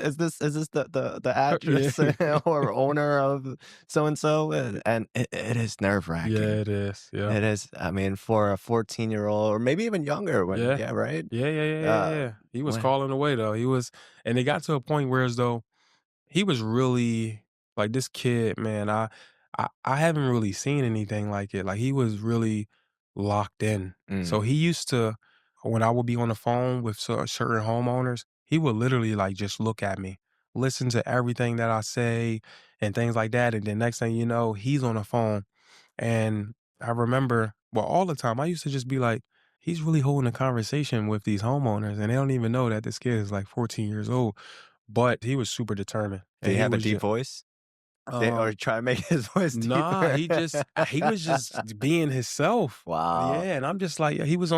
is this the Yeah. address or owner of so and so, and it is nerve Yeah, wracking. it is. Yeah. It is. I mean, for a 14-year-old, or maybe even younger, when Yeah. yeah, right. Yeah, yeah, yeah, yeah, Uh, yeah. He was when calling away though. And it got to a point where as though he was really like this kid, man. I haven't really seen anything like it. Like he was really locked in. So mm, he used to, when I would be on the phone with certain homeowners, he would literally like just look at me, listen to everything that I say and things like that. And then next thing you know, he's on the phone. And I remember, well, all the time, I used to just be like, he's really holding a conversation with these homeowners, and they don't even know that this kid is like 14 years old. But he was super determined, do and you he have a was deep just, voice? Or um, try to make his voice nah, deeper? he was just being himself. Wow. Yeah, and I'm just like, he was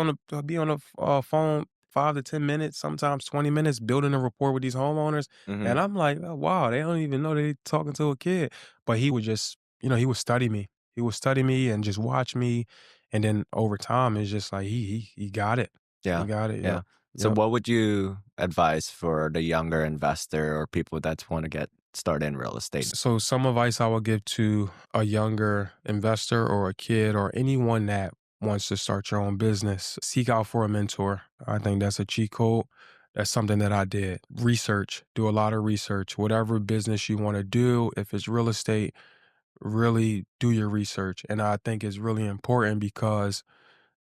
be on the phone 5 to 10 minutes, sometimes 20 minutes, building a rapport with these homeowners, Mhm. and I'm like, oh, wow, they don't even know they talking to a kid. But he would just, he would study me. He would study me and just watch me, and then over time, it's just like he got it. You Yeah. got it. Yeah. Yep. So Yep. what would you advise for the younger investor or people that want to get started in real estate? So some advice I would give to a younger investor or a kid or anyone that wants to start your own business, seek out for a mentor. I think that's a cheat code. That's something that I did. Research, do a lot of research. Whatever business you want to do, if it's real estate, really do your research. And I think it's really important because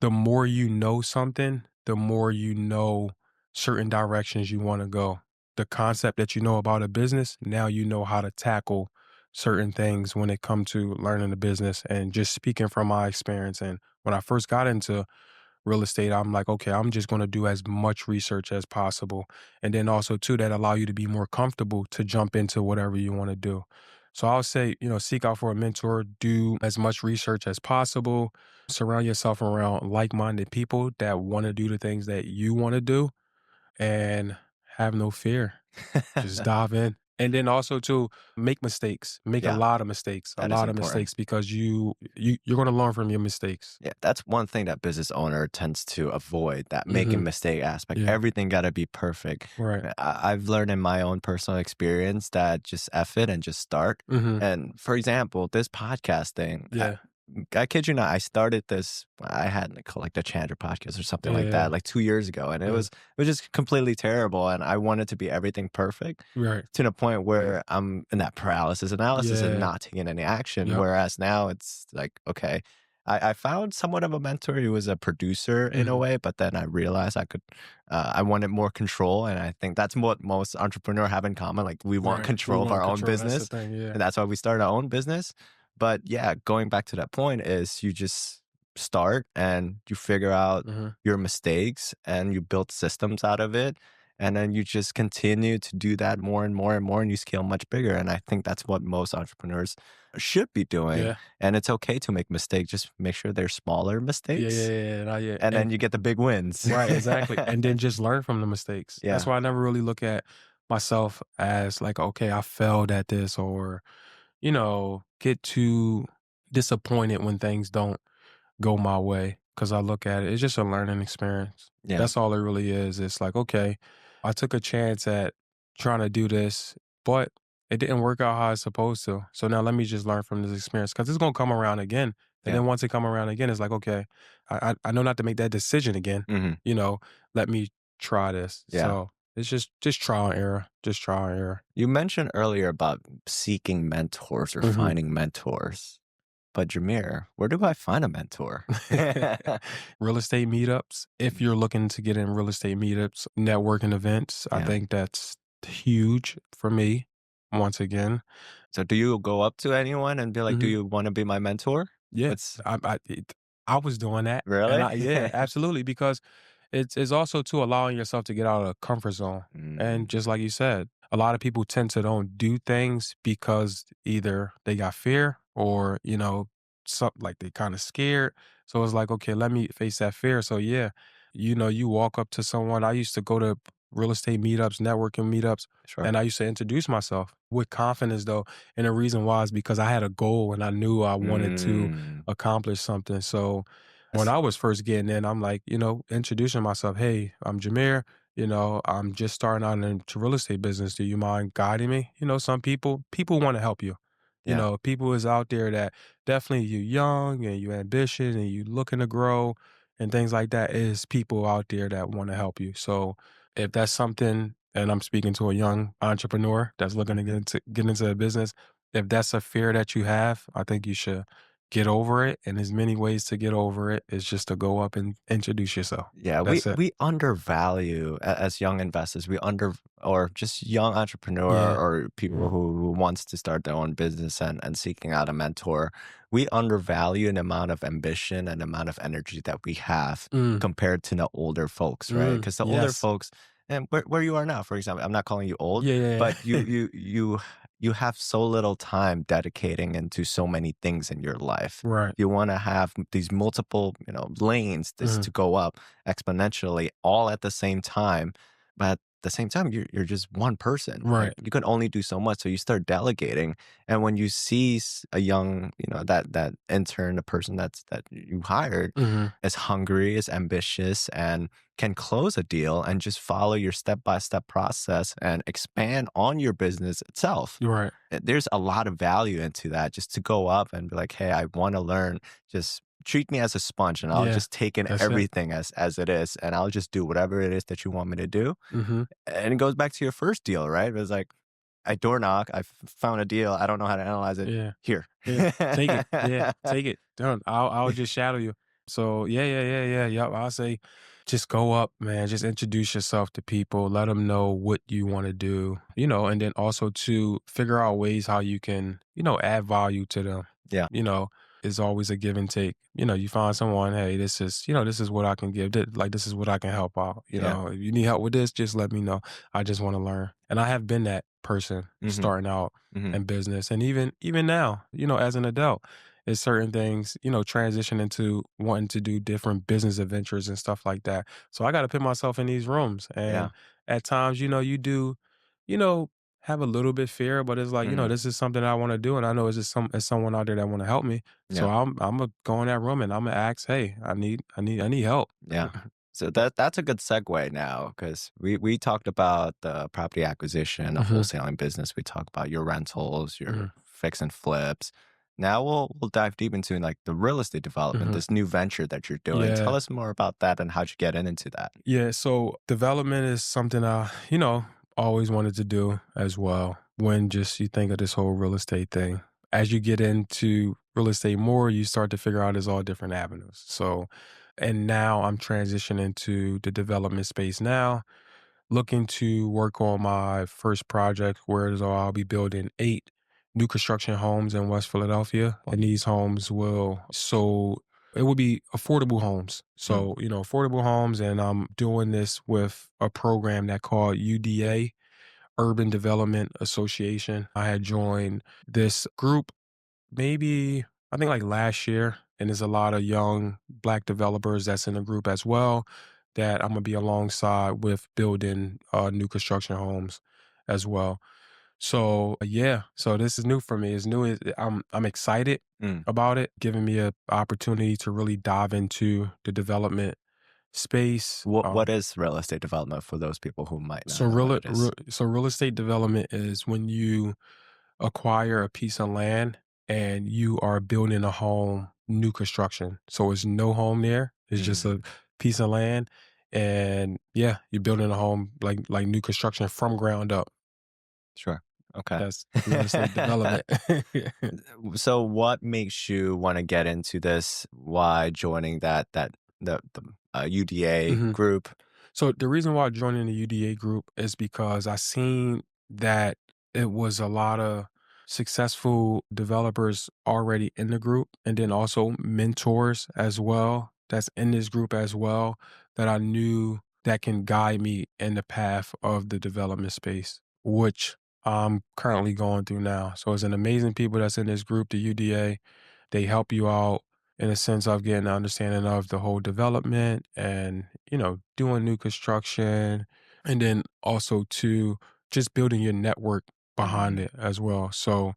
the more you know something, the more you know certain directions you want to go. The concept that you know about a business, now you know how to tackle certain things when it comes to learning the business. And just speaking from my experience, and when I first got into real estate, I'm like, okay, I'm just going to do as much research as possible. And then also too, that allow you to be more comfortable to jump into whatever you want to do. So I'll say, seek out for a mentor, do as much research as possible, surround yourself around like-minded people that want to do the things that you want to do, and have no fear. Just dive in. And then also to make mistakes, make Yeah, a that is lot of important. mistakes because you're going to learn from your mistakes. Yeah, that's one thing that business owner tends to avoid, that making Hmm. mistake aspect. Yeah. Everything got to be perfect. Right. I've learned in my own personal experience that just F it and just start. Hmm. And for example, this podcast thing, Yeah. I kid you not, I started this, I had like the Chandra podcast or something like that, Yeah. like 2 years ago. And Yeah. it was just completely terrible. And I wanted to be everything perfect Right. to the point where I'm in that paralysis analysis and Yeah. not taking any action. Yep. Whereas now it's like, okay, I found somewhat of a mentor who was a producer in a Mhm. way, but then I realized I wanted more control. And I think that's what most entrepreneurs have in common. Like we want Right. We control of want our own control. That's the business. thing. Yeah. And that's why we started our own business. But yeah, going back to that point is you just start and you figure out Mhm. your mistakes and you build systems out of it. And then you just continue to do that more and more and more, and you scale much bigger. And I think that's what most entrepreneurs should be doing. Yeah. And it's okay to make mistakes. Just make sure they're smaller Yeah. Yeah. mistakes, Yeah. Not yet. and then And you get the big wins. right. Exactly. And then just learn from the mistakes. That's Yeah. why I never really look at myself as like, okay, I failed at this, or get too disappointed when things don't go my way, because I look at it, it's just a learning experience. Yeah. That's all it really is. It's like, okay, I took a chance at trying to do this, but it didn't work out how it's supposed to. So now let me just learn from this experience because it's gonna come around again. And Yeah. then once it come around again, it's like, okay, I know not to make that decision again. Hmm. You know, let me try this. Yeah. So it's just trial and error. Just trial and error. You mentioned earlier about seeking mentors or Mhm. finding mentors. But Jameer, where do I find a mentor? Real estate meetups. If you're looking to get in real estate meetups, networking events, I Yeah. think that's huge for me. Once again, So do you go up to anyone and be like, "Do hmm you wanna be my mentor?" yeah, It's I was doing that, and really? yeah, absolutely, because it's also to allowing yourself to get out of the comfort zone, and Mm, just like you said, a lot of people tend to don't do things because either they got fear or something like they kind of scared. So it's like, okay, let me face that fear. So yeah, you walk up to someone. I used to go to real estate meetups, networking meetups, sure. and I used to introduce myself with confidence though. And the reason why is because I had a goal and I knew I wanted to Mm, accomplish something. So when that's I was first getting in, I'm like, introducing myself. Hey, I'm Jameer. I'm just starting out into real estate business. Do you mind guiding me? Some people want to help you. yeah, People is out there that definitely you young and you ambitious and you looking to grow and things like that. Is people out there that want to help you. So if that's something, and I'm speaking to a young entrepreneur that's looking to mhm. get into a business, if that's a fear that you have, I think you should get over it. And there's many ways to get over it. It's just to go up and introduce yourself. Yeah, That's it. we undervalue as young investors, we under or just young entrepreneur Yeah. or people who wants to start their own business and seeking out a mentor, we undervalue the amount of ambition and amount of energy that we have Mm, compared to the older folks, right? Because the older yes. folks and where you are now, for example, I'm not calling you old, Yeah, yeah, but yeah. you have so little time dedicating into so many things in your life. Right. You want to have these multiple, lanes this Mhm. to go up exponentially all at the same time. But the same time, you're just one person. Like Right. you can only do so much. So you start delegating. And when you see a young, that intern, the person that you hired Mhm. is hungry, is ambitious, and can close a deal and just follow your step-by-step process and expand on your business itself. You're right. There's a lot of value into that, just to go up and be like, "Hey, I wanna learn. Just treat me as a sponge, and I'll Yeah. just take in That's it. everything as it is, and I'll just do whatever it is that you want me to do." Mhm. And it goes back to your first deal, right? It was like, I door knock, found a deal, I don't know how to analyze it. Yeah. Here. Yeah. Take it. Yeah. Take it. Done. I'll just shadow you. So yeah, yeah, yeah, yeah. Yep. I'll say just go up, man. Just introduce yourself to people. Let them know what you want to do, and then also to figure out ways how you can, add value to them. Yeah. You know, it's always a give and take. You find someone, hey, this is what I can give. Like this is what I can help out. Yeah. If you need help with this, just let me know. I just want to learn. And I have been that person Mhm. starting out Mhm. and business. And even now, as an adult, it's certain things, transition into wanting to do different business adventures and stuff like that. So I got to put myself in these rooms. Yeah. And at times, you do, you know, have a little bit fear, but it's like, Mhm. this is something I want to do. And I know it's someone out there that want to help me. So Yeah. I'm gonna go in that room and I'm gonna ask, hey, I need help. Yeah. So that's a good segue now, because we talked about the property acquisition, the Hmm. wholesaling business. We talked about your rentals, your Hmm. fix and flips. Now we'll dive deep into like the real estate development, Hmm. this new venture that you're doing. Tell Yeah. us more about that and how'd you get into that? Yeah, so development is something I, always wanted to do as well. When just you think of this whole real estate thing, as you get into real estate more, you start to figure out there's all different avenues. So, and now I'm transitioning to the development space now, looking to work on my first project where I'll be building 8 new construction homes in West Philadelphia. And these homes it will be affordable homes. Mm, So, affordable homes. And I'm doing this with a program that called UDA, Urban Development Association. I had joined this group maybe, I think like last year. And there's a lot of young Black developers that's in the group as well that I'm gonna be alongside with building new construction homes as well. So yeah, so this is new for me. It's new. I'm excited mm. about it, giving me a opportunity to really dive into the development space. What is real estate development for those people who might not So know what it is? real estate development is when you acquire a piece of land and you are building a home, new construction. So it's no home there. It's just Mm, a piece of land, and yeah, you're building a home like new construction from ground up. sure. Okay. That's real estate development. So what makes you want to get into this? Why joining the UDA Mhm. group? So the reason why joining the UDA group is because I seen that it was a lot of successful developers already in the group, and then also mentors as well that's in this group as well, that I knew that can guide me in the path of the development space, which I'm currently going through now. So it's an amazing people that's in this group, the UDA. They help you out in a sense of getting an understanding of the whole development and, doing new construction. And then also to just building your network behind Mhm. it as well. So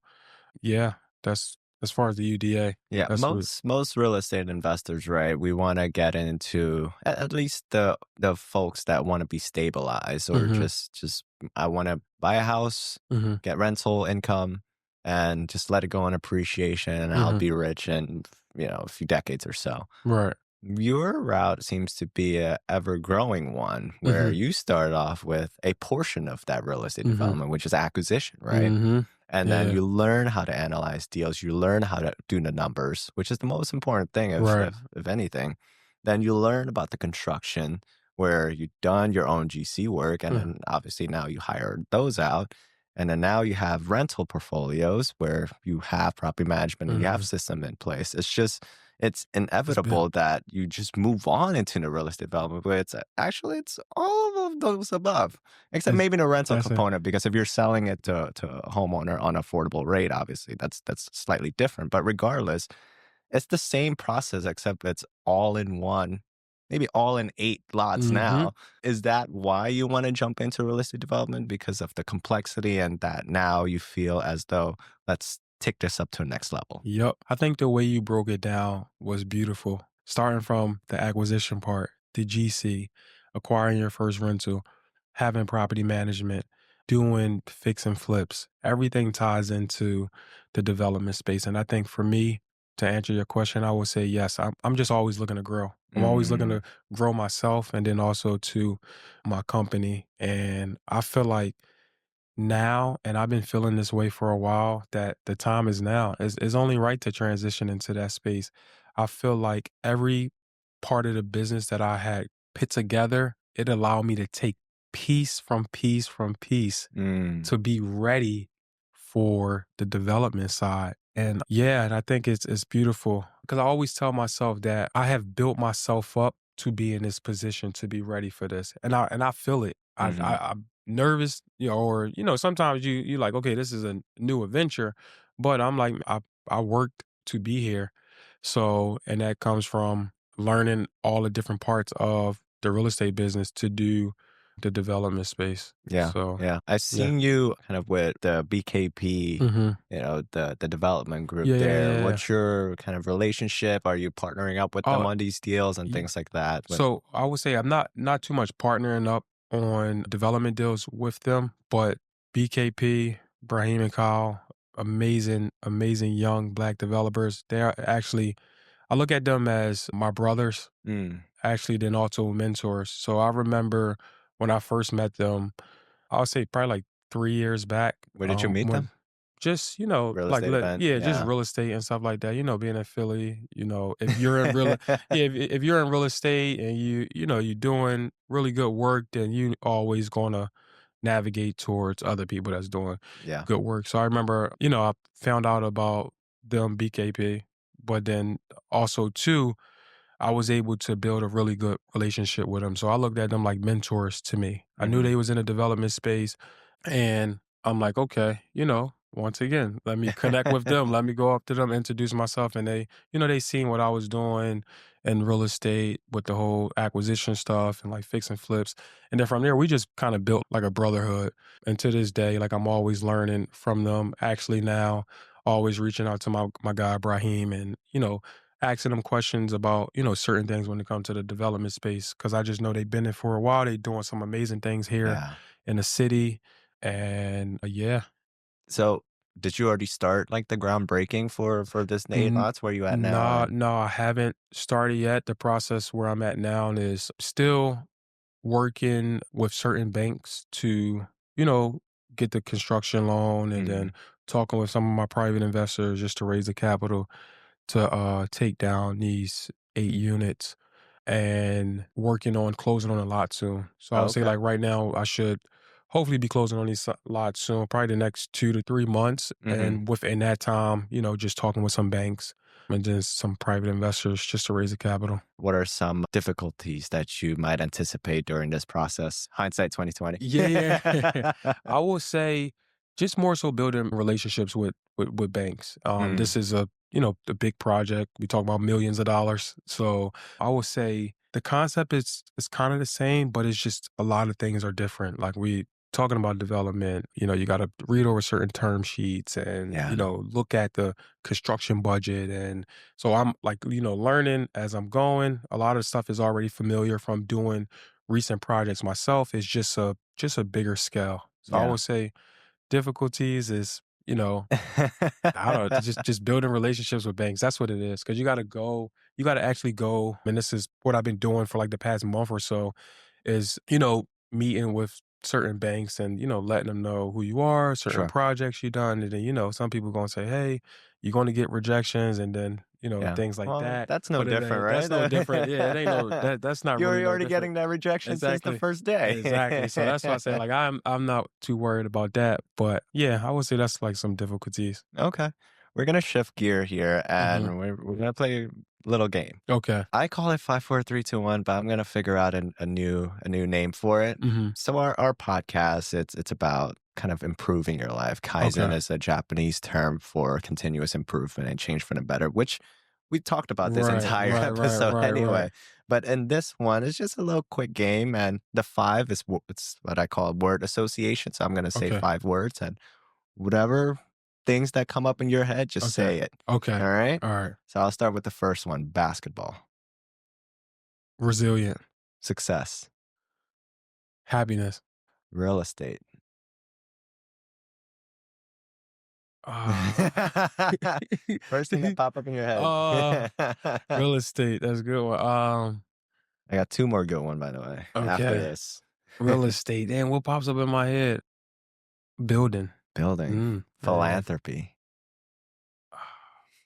yeah, that's as far as the UDA. Yeah, That's what most real estate investors, right? We want to get into at least the folks that want to be stabilized, or hmm just I want to buy a house, hmm get rental income, and just let it go on appreciation, and I'll hmm be rich in a few decades or so. Right. Your route seems to be a ever growing one, where hmm you start off with a portion of that real estate hmm development, which is acquisition, right? hmm And then Yeah. you learn how to analyze deals. You learn how to do the numbers, which is the most important thing, if Right. if anything. Then you learn about the construction, where you've done your own GC work, and Mm, then obviously now you hire those out. And then now you have rental portfolios where you have property management and you have mhm. system in place. It's It's been inevitable that you just move on into the real estate development, but it's all of those above. Except it's maybe the rental that's it. component, because if you're selling it to a homeowner on affordable rate, obviously that's slightly different. But regardless, it's the same process, except it's all in one. maybe all in 8 lots Mhm. now. Is that why you wanna jump into real estate development? Because of the complexity and that now you feel as though, "Let's take this up to a next level." Yep. I think the way you broke it down was beautiful. Starting from the acquisition part, the GC, acquiring your first rental, having property management, doing fix and flips. Everything ties into the development space. And I think for me, to answer your question, I would say yes. I'm just always looking to grow. I'm always looking Mm, to grow myself and then also to my company. And I feel like now, and I've been feeling this way for a while, that the time is now. It's only right to transition into that space. I feel like every part of the business that I had put together, it allowed me to take piece from piece from piece mm, to be ready for the development side. And yeah, and I think it's beautiful because I always tell myself that I have built myself up to be in this position to be ready for this. And I feel it. mhm. I'm nervous, or sometimes you like, okay, this is a new adventure, but I'm like, I worked to be here. So, and that comes from learning all the different parts of the real estate business to do the development space. Yeah, So, yeah. I've yeah. seen you kind of with the BKP, Mhm. the development group Yeah, yeah, there. yeah, yeah. What's your kind of relationship? Are you partnering up with them Uh, on these deals and y things like that? When so I would say I'm not too much partnering up on development deals with them, but BKP, Brahim and Kyle, amazing, amazing young Black developers. They're actually, I look at them as my brothers, mm, actually, then also mentors. So I remember when I first met them, I would say probably like 3 years back, where did you meet when them? just, Real estate event? yeah, just Yeah. real estate and stuff like that, being in Philly, if you're in real yeah, if you're in real estate and you're doing really good work, then you always gonna navigate towards other people that's doing Yeah. good work. So I remember, I found out about them BKP, but then also too, I was able to build a really good relationship with them. So I looked at them like mentors to me. I knew Mhm. they was in the development space and I'm like, okay, once again, let me connect with them. Let me go up to them, introduce myself. And they seen what I was doing in real estate with the whole acquisition stuff and like fixing flips. And then from there, we just kind of built like a brotherhood. And to this day, like I'm always learning from them. Actually now, always reaching out to my guy, Ibrahim, and, asking them questions about, certain things when it comes to the development space. Cause I just know they've been there for a while. They doing some amazing things here Yeah. in the city. And yeah. So, did you already start, like, the groundbreaking for this 8 N lots? Where you at now? nah, And no, I haven't started yet. The process where I'm at now is still working with certain banks to, you know, get the construction loan and then mhm. talking with some of my private investors just to raise the capital to take down these 8 units and working on closing on a lot soon. So I Oh, would say okay. like right now I should hopefully be closing on these lots soon, probably the next 2 to 3 months. Mhm. And within that time, just talking with some banks and then some private investors just to raise the capital. What are some difficulties that you might anticipate during this process? Hindsight 2020. Yeah, yeah. I will say just more so building relationships with banks. This Mm, is a big project. We talk about millions of dollars. So I would say the concept is kind of the same, but it's just a lot of things are different. Like we talking about development, you got to read over certain term sheets and, yeah. look at the construction budget. And so I'm like, learning as I'm going. A lot of stuff is already familiar from doing recent projects myself. Is just a bigger scale. So I Yeah. would say difficulties is, I don't know, just building relationships with banks. That's what it is. Cause you gotta actually go, and this is what I've been doing for like the past month or so, is, meeting with certain banks and, letting them know who you are, certain Sure. projects you done. And then, some people gonna say, hey, you're gonna get rejections and then, Yeah. things like Well, that. that's no But different, that's no different. Yeah, it ain't no right? that's not really You're no already different. getting that rejection since the Exactly. first day. Exactly. So that's why I say like I'm not too worried about that. But yeah, I would say that's like some difficulties. Okay. We're gonna shift gear here, Mhm. and we're gonna play a little game. Okay. I call it 5, 4, 3, 2, 1, but I'm gonna figure out a new name for it. Mhm. So our podcast, it's about kind of improving your life. Kaizen Okay. is a Japanese term for continuous improvement and change for the better, which we talked about this Right, entire right, right, episode right, anyway. right. But in this one, it's just a little quick game, and the five is it's what I call word association. So I'm gonna say Okay, 5 words, and whatever things that come up in your head, just okay, say it. okay. All right. Alright. So I'll start with the first one: basketball, Resilient. success, Happiness. real estate. Ah. First thing that pop up in your head. Uh, Real estate, that's a good one. I got two more good one, by the way, after Okay. this. Real estate. Damn, what pops up in my head? Building. Building, Yeah. philanthropy.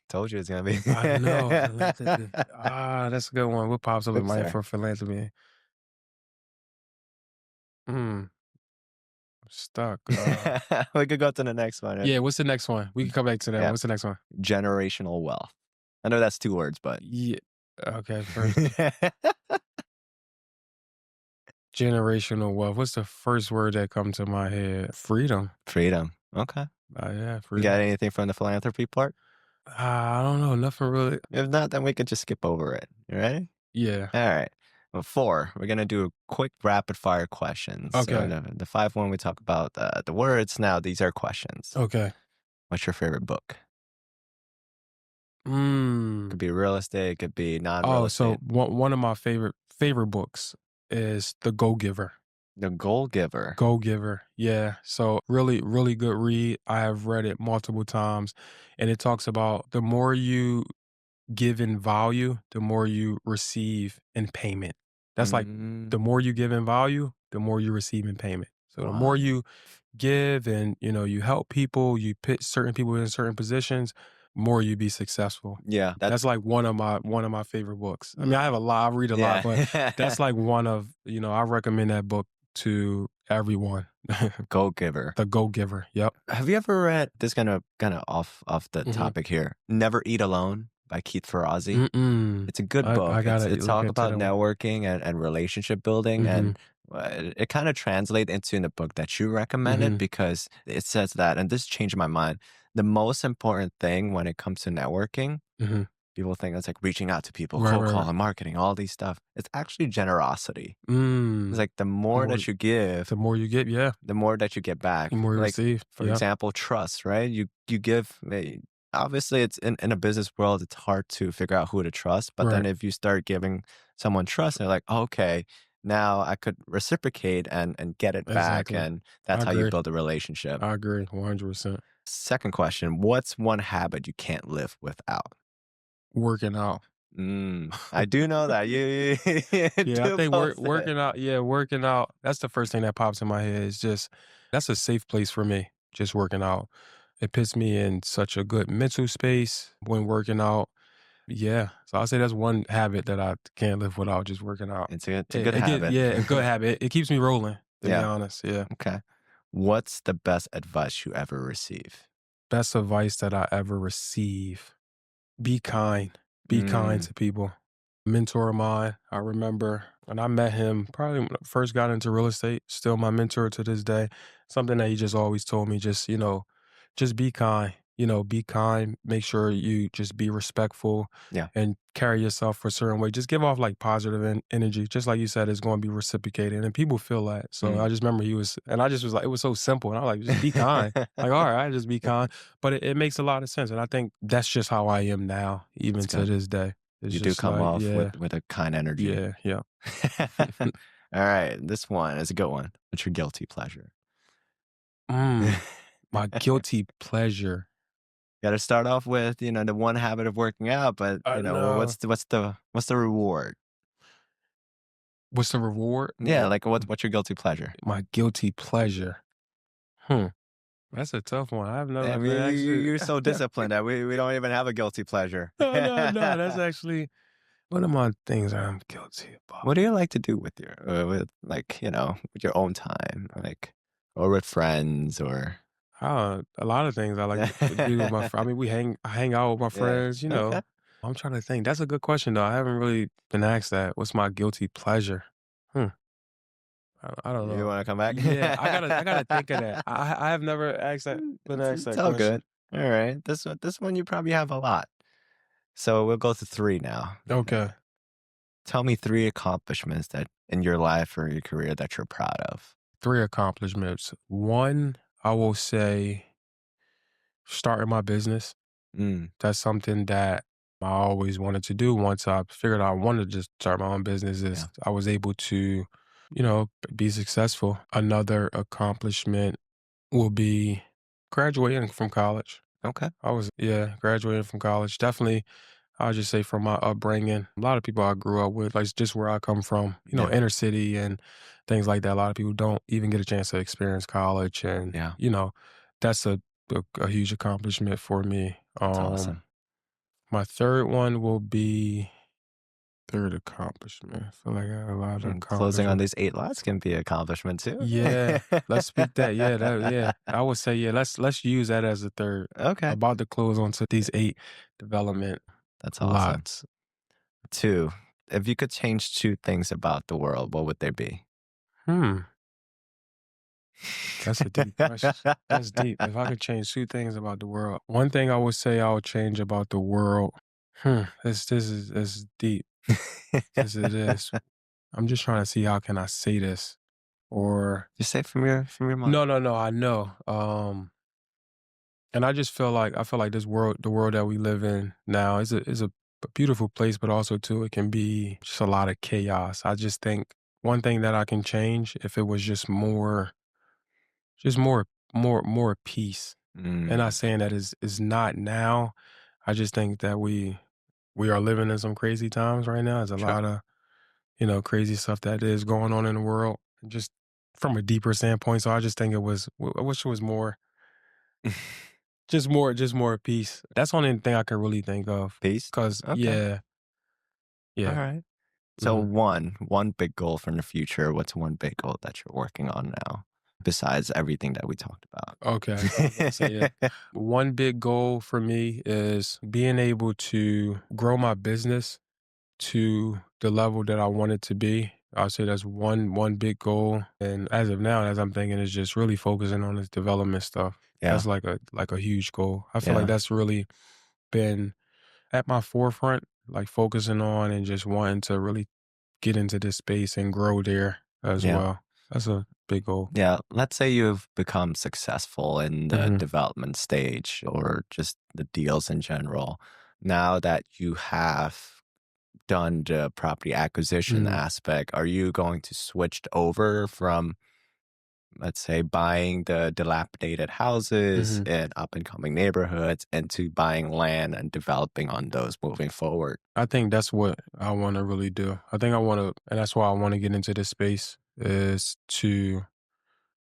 Told you it's gonna be. I know, philanthropy. That's a good one. What pops up in Oops, my head sorry. for philanthropy? I'm stuck. We could go to the next one. Yeah, what's the next one? We can come back to that one. Yeah, What's the next one? generational wealth. I know that's 2 words, but Yeah. Okay, first generational wealth. What's the first word that comes to my head? Freedom. freedom. Okay. Yeah, You got freedom. anything from the philanthropy part? I don't know. Nothing really. If not, then we could just skip over it. You ready? Yeah. All right. Well, four. We're gonna do quick rapid fire questions. So Okay. the five one we talk about the words. Now these are questions. Okay. What's your favorite book? Mm. Could be real estate. Could be non-real Oh, so estate. one of my favorite books is The Go Giver. The Goal Giver. Go Giver. Yeah. So really, really good read. I have read it multiple times, and it talks about the more you give in value, the more you receive in payment. That's like Mm, the more you give in value, the more you receive in payment. So the more wow. you give and you help people, you put certain people in certain positions, more you be successful. Yeah. That's like one of my favorite books. I mean, I have a lot, I read a lot, but that's Yeah. like one of, I recommend that book to everyone. Goal Giver. The Go Giver. Yep. Have you ever read this? Kind of off the hmm topic here. Never Eat Alone by Keith Ferrazzi. Mm-mm. It's a good I book. gotta It's look talk into about that one. networking and relationship building, hmm and it kind of translates into in the book that you recommended hmm because it says that, and this changed my mind. The most important thing when it comes to networking, hmm people think it's like reaching out to people, Right, cold right, call right. and marketing, all these stuff. It's actually generosity. It's Mm. like the more More that you give, the more you get, yeah, the more that you get back. the more you Like, receive. for Yeah. example, trust, right? You give, obviously, it's in a business world, it's hard to figure out who to trust. But then Right. if you start giving someone trust, they're like, okay, now I could reciprocate and get it back. Exactly. And I that's how you agree. build a relationship. I agree 100%. Second question: what's one habit you can't live without? Working out. I do know that. You Yeah, I do think post it. working out, yeah, working out, that's the first thing that pops in my head. Is just that's a safe place for me, just working out. It puts me in such a good mental space when working out. Yeah. So I'll say that's one habit that I can't live without, just working out. It's a It good it get habit. yeah, a good habit. It keeps me rolling, to be Yeah. honest. Yeah. Okay. What's the best advice you ever receive? Best advice that I ever receive. Be kind. Be kind Mm, to people. Mentor of mine, I remember when I met him, probably when I first got into real estate, still my mentor to this day. Something that he just always told me, just be kind. Be kind. Make sure you just be respectful yeah. and carry yourself a certain way. Just give off like positive energy. Just like you said, it's going to be reciprocated. And people feel that. So I Mm. just remember and I just was like, it was so simple. And I was like, just be kind. Like, all right, just be kind. But it makes a lot of sense. And I think that's just how I am now, That's even to good. this day. It's You do just come like, off yeah, with a kind energy. yeah, yeah. All right, this one is a good one. What's your guilty pleasure? Mm, my guilty pleasure. Got to start off with the one habit of working out, but I know. what's the reward? What's the reward? Yeah, like what's your guilty pleasure? My guilty pleasure. Hmm. That's a tough one. I've I never mean, actually. you're so disciplined that we don't even have a guilty pleasure. No, no, no. That's actually one of my things I'm guilty about. What do you like to do with with like with your own time, like or with friends or A lot of things I like to do with my I mean, I hang out with my yeah. friends. Okay. I'm trying to think. That's a good question though. I haven't really been asked that. What's my guilty pleasure? Hmm. I don't You know. want to come back? Yeah, I gotta think of that. I have never been asked It's that all question. good. All right. This one you probably have a lot. So we'll go to three now. Okay. Tell me three accomplishments that in your life or your career that you're proud of. Three accomplishments. One, I will say starting my business. Mm, That's something that I always wanted to do. Once I figured out I wanted to just start my own business, is yeah. I was able to, be successful. Another accomplishment will be graduating from college. Okay. Yeah, graduating from college. Definitely, I'll just say from my upbringing, a lot of people I grew up with, like just where I come from, Yeah. inner city and things like that. A lot of people don't even get a chance to experience college. And, Yeah. that's a huge accomplishment for me. That's awesome. My third one will be third accomplishment. I feel like I got a lot of Closing on accomplishment. these 8 lots can be an accomplishment too. Yeah, let's speak that. Yeah. I would say yeah. Let's use that as a third. Okay. About to close onto these 8 development That's awesome. lots. Two, if you could change two things about the world, what would they be? Hmm, that's a deep question. That's deep. If I could change 2 things about the world, one thing I would say I would change about the world. This is deep. It is. I'm just trying to see how can I say this or Just say it from your mind. no. I know. And I feel like the world that we live in now is a beautiful place, but also too it can be just a lot of chaos. I just think one thing that I can change if it was just more peace. And not Mm, saying that is not now. I just think that we are living in some crazy times right now. There's a sure. lot of crazy stuff that is going on in the world, just from a deeper standpoint. So I just think I wish it was just more peace. That's the only thing I can really think of. Peace. Cause Okay. yeah, All yeah. right. So hmm one big goal for the future. What's one big goal that you're working on now, besides everything that we talked about? Okay. I was about to say, yeah. One big goal for me is being able to grow my business to the level that I want it to be. I'll say that's one big goal. And as of now, as I'm thinking, is just really focusing on this development stuff. Yeah. That's like a huge goal. I feel like Yeah. that's really been at my forefront, like focusing on and just wanting to really get into this space and grow there as Yeah. well. That's a big goal. Yeah. Let's say you've become successful in the Mhm, development stage or just the deals in general. Now that you have done the property acquisition mhm, aspect, are you going to switch over from, let's say, buying the dilapidated houses mhm. in up and coming neighborhoods into buying land and developing on those moving forward? I think that's what I wanna really do. I think I wanna and that's why I wanna get into this space is to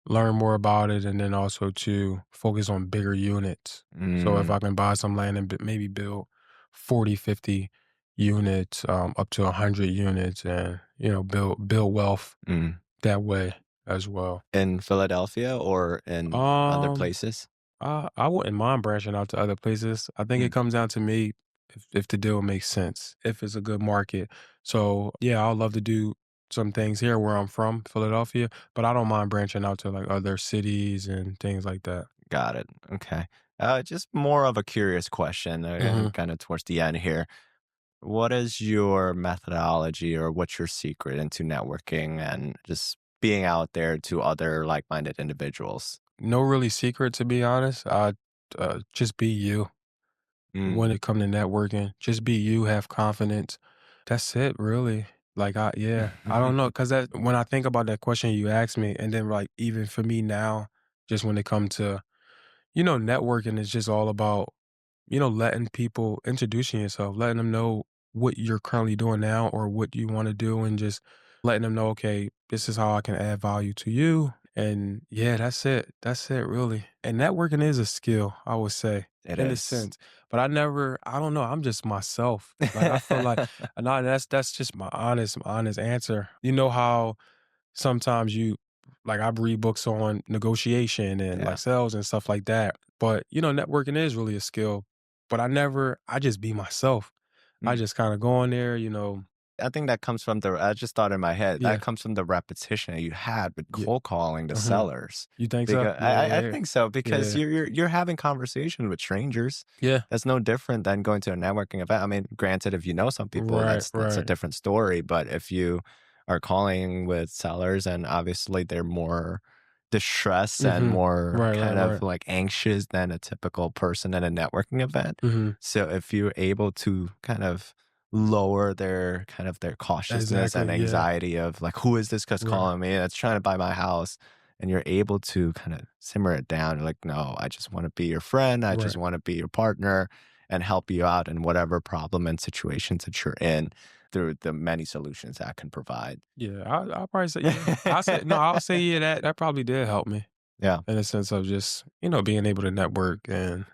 learn more about it and then also to focus on bigger units. So if Mm, I can buy some land and maybe build 40, 50 units, up to 100 units and, build wealth mm. that way as well. In Philadelphia or in other Um places? I wouldn't mind branching out to other places. I think it Mm, comes down to me if the deal makes sense, if it's a good market. So yeah, I'd love to do some things here where I'm from, Philadelphia, but I don't mind branching out to like other cities and things like that. got it. Okay. Just more of a curious question, hmm kind of towards the end here. What is your methodology or what's your secret into networking and just being out there to other like minded individuals? No really secret to be honest. I just be you Mm. when it come to networking. Just be you, have confidence. That's it, really. I don't know, cause that when I think about that question you asked me, and then like even for me now, just when it come to networking is just all about letting people introducing yourself, letting them know what you're currently doing now or what you want to do, and just letting them know, okay, this is how I can add value to you. And yeah, that's it. That's it, really. And networking is a skill, I would say, It in a is. sense. But I don't know. I'm just myself. Like I feel like, no, that's just my honest answer. You know how sometimes I read books on negotiation and like Yeah. sales and stuff like that. But networking is really a skill. But I just be myself. I Mm. just kind of go in there, I think that comes from I just thought in my head, that Yeah, comes from the repetition that you had with yeah. cold calling the Mhm. sellers. You think so? Because Yeah, I yeah, think so, because yeah. you're having conversation with strangers. Yeah. That's no different than going to a networking event. I mean, granted, if you know some people, Right, that's a right. different story. But if you are calling with sellers and obviously they're more distressed and Mhm. more Right, right, kind of right. like anxious than a typical person at a networking event. Mhm. So if you're able to kind of lower their kind of their cautiousness and Exactly, yeah. anxiety of like, who is this guy's Right, calling me that's trying to buy my house? And you're able to kind of simmer it down. You're like, no, I just want to be your friend. I just right. want to be your partner and help you out in whatever problem and situations that you're in through the many solutions that I can provide. Yeah, I'll probably say yeah. I'll say, yeah, that probably did help me Yeah. in a sense of just, being able to network and,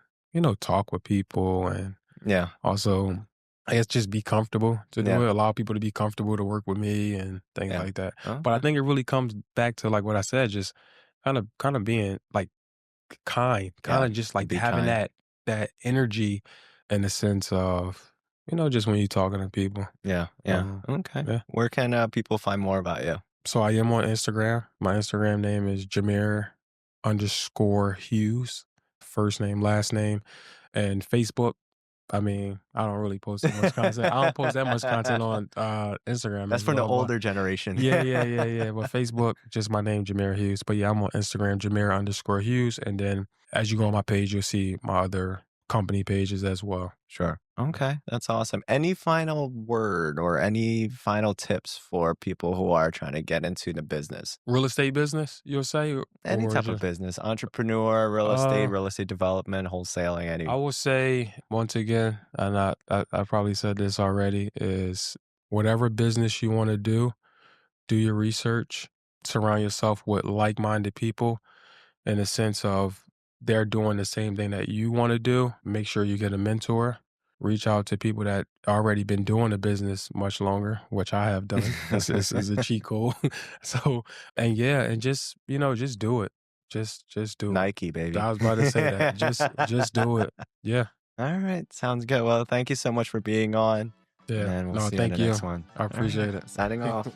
talk with people and Yeah. also, I guess just be comfortable to do Yeah. it, allow people to be comfortable to work with me and things Yeah. like that. But I Okay. think it really comes back to, like, what I said, just kind of being, like, kind, Yeah. kinda just, like, Be having kind. that energy in the sense of, just when you're talking to people. Yeah. Yeah. Um, Okay. yeah. Where can people find more about you? So I am on Instagram. My Instagram name is Jamier_Hughes, first name, last name. And Facebook, I mean, I don't really post too much content. I don't post that much content on Instagram That's as from the well, but older generation. yeah, yeah, yeah, yeah. But Facebook, just my name, Jamier Hughes. But yeah, I'm on Instagram, Jamier_Hughes. And then as you go on my page, you'll see my other company pages as well. Sure. Okay, that's awesome. Any final word or any final tips for people who are trying to get into the business? Real estate business, you'll say, Any or type of just business, entrepreneur, uh real estate development, wholesaling, I any. will say once again, and I probably said this already, is whatever business you want to do your research, surround yourself with like-minded people in the sense of they're doing the same thing that you want to do. Make sure you get a mentor. Reach out to people that already been doing the business much longer, which I have done. Is a cheat code. So, and yeah, and just, just do it. Just do it. Nike, baby. I was about to say that. Just do it. Yeah. All right, sounds good. Well, thank you so much for being on, Yeah. and we'll No, see you in thank the you. next one. I All right, appreciate it. signing off.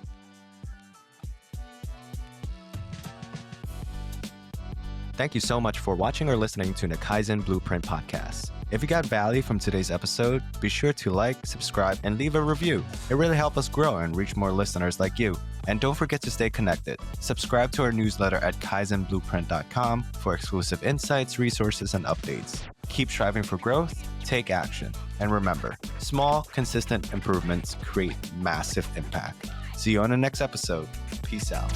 Thank you so much for watching or listening to the Kaizen Blueprint podcast. If you got value from today's episode, be sure to like, subscribe, and leave a review. It really helps us grow and reach more listeners like you. And don't forget to stay connected. Subscribe to our newsletter at kaizenblueprint.com for exclusive insights, resources, and updates. Keep striving for growth, take action, and remember, small, consistent improvements create massive impact. See you on the next episode. Peace out.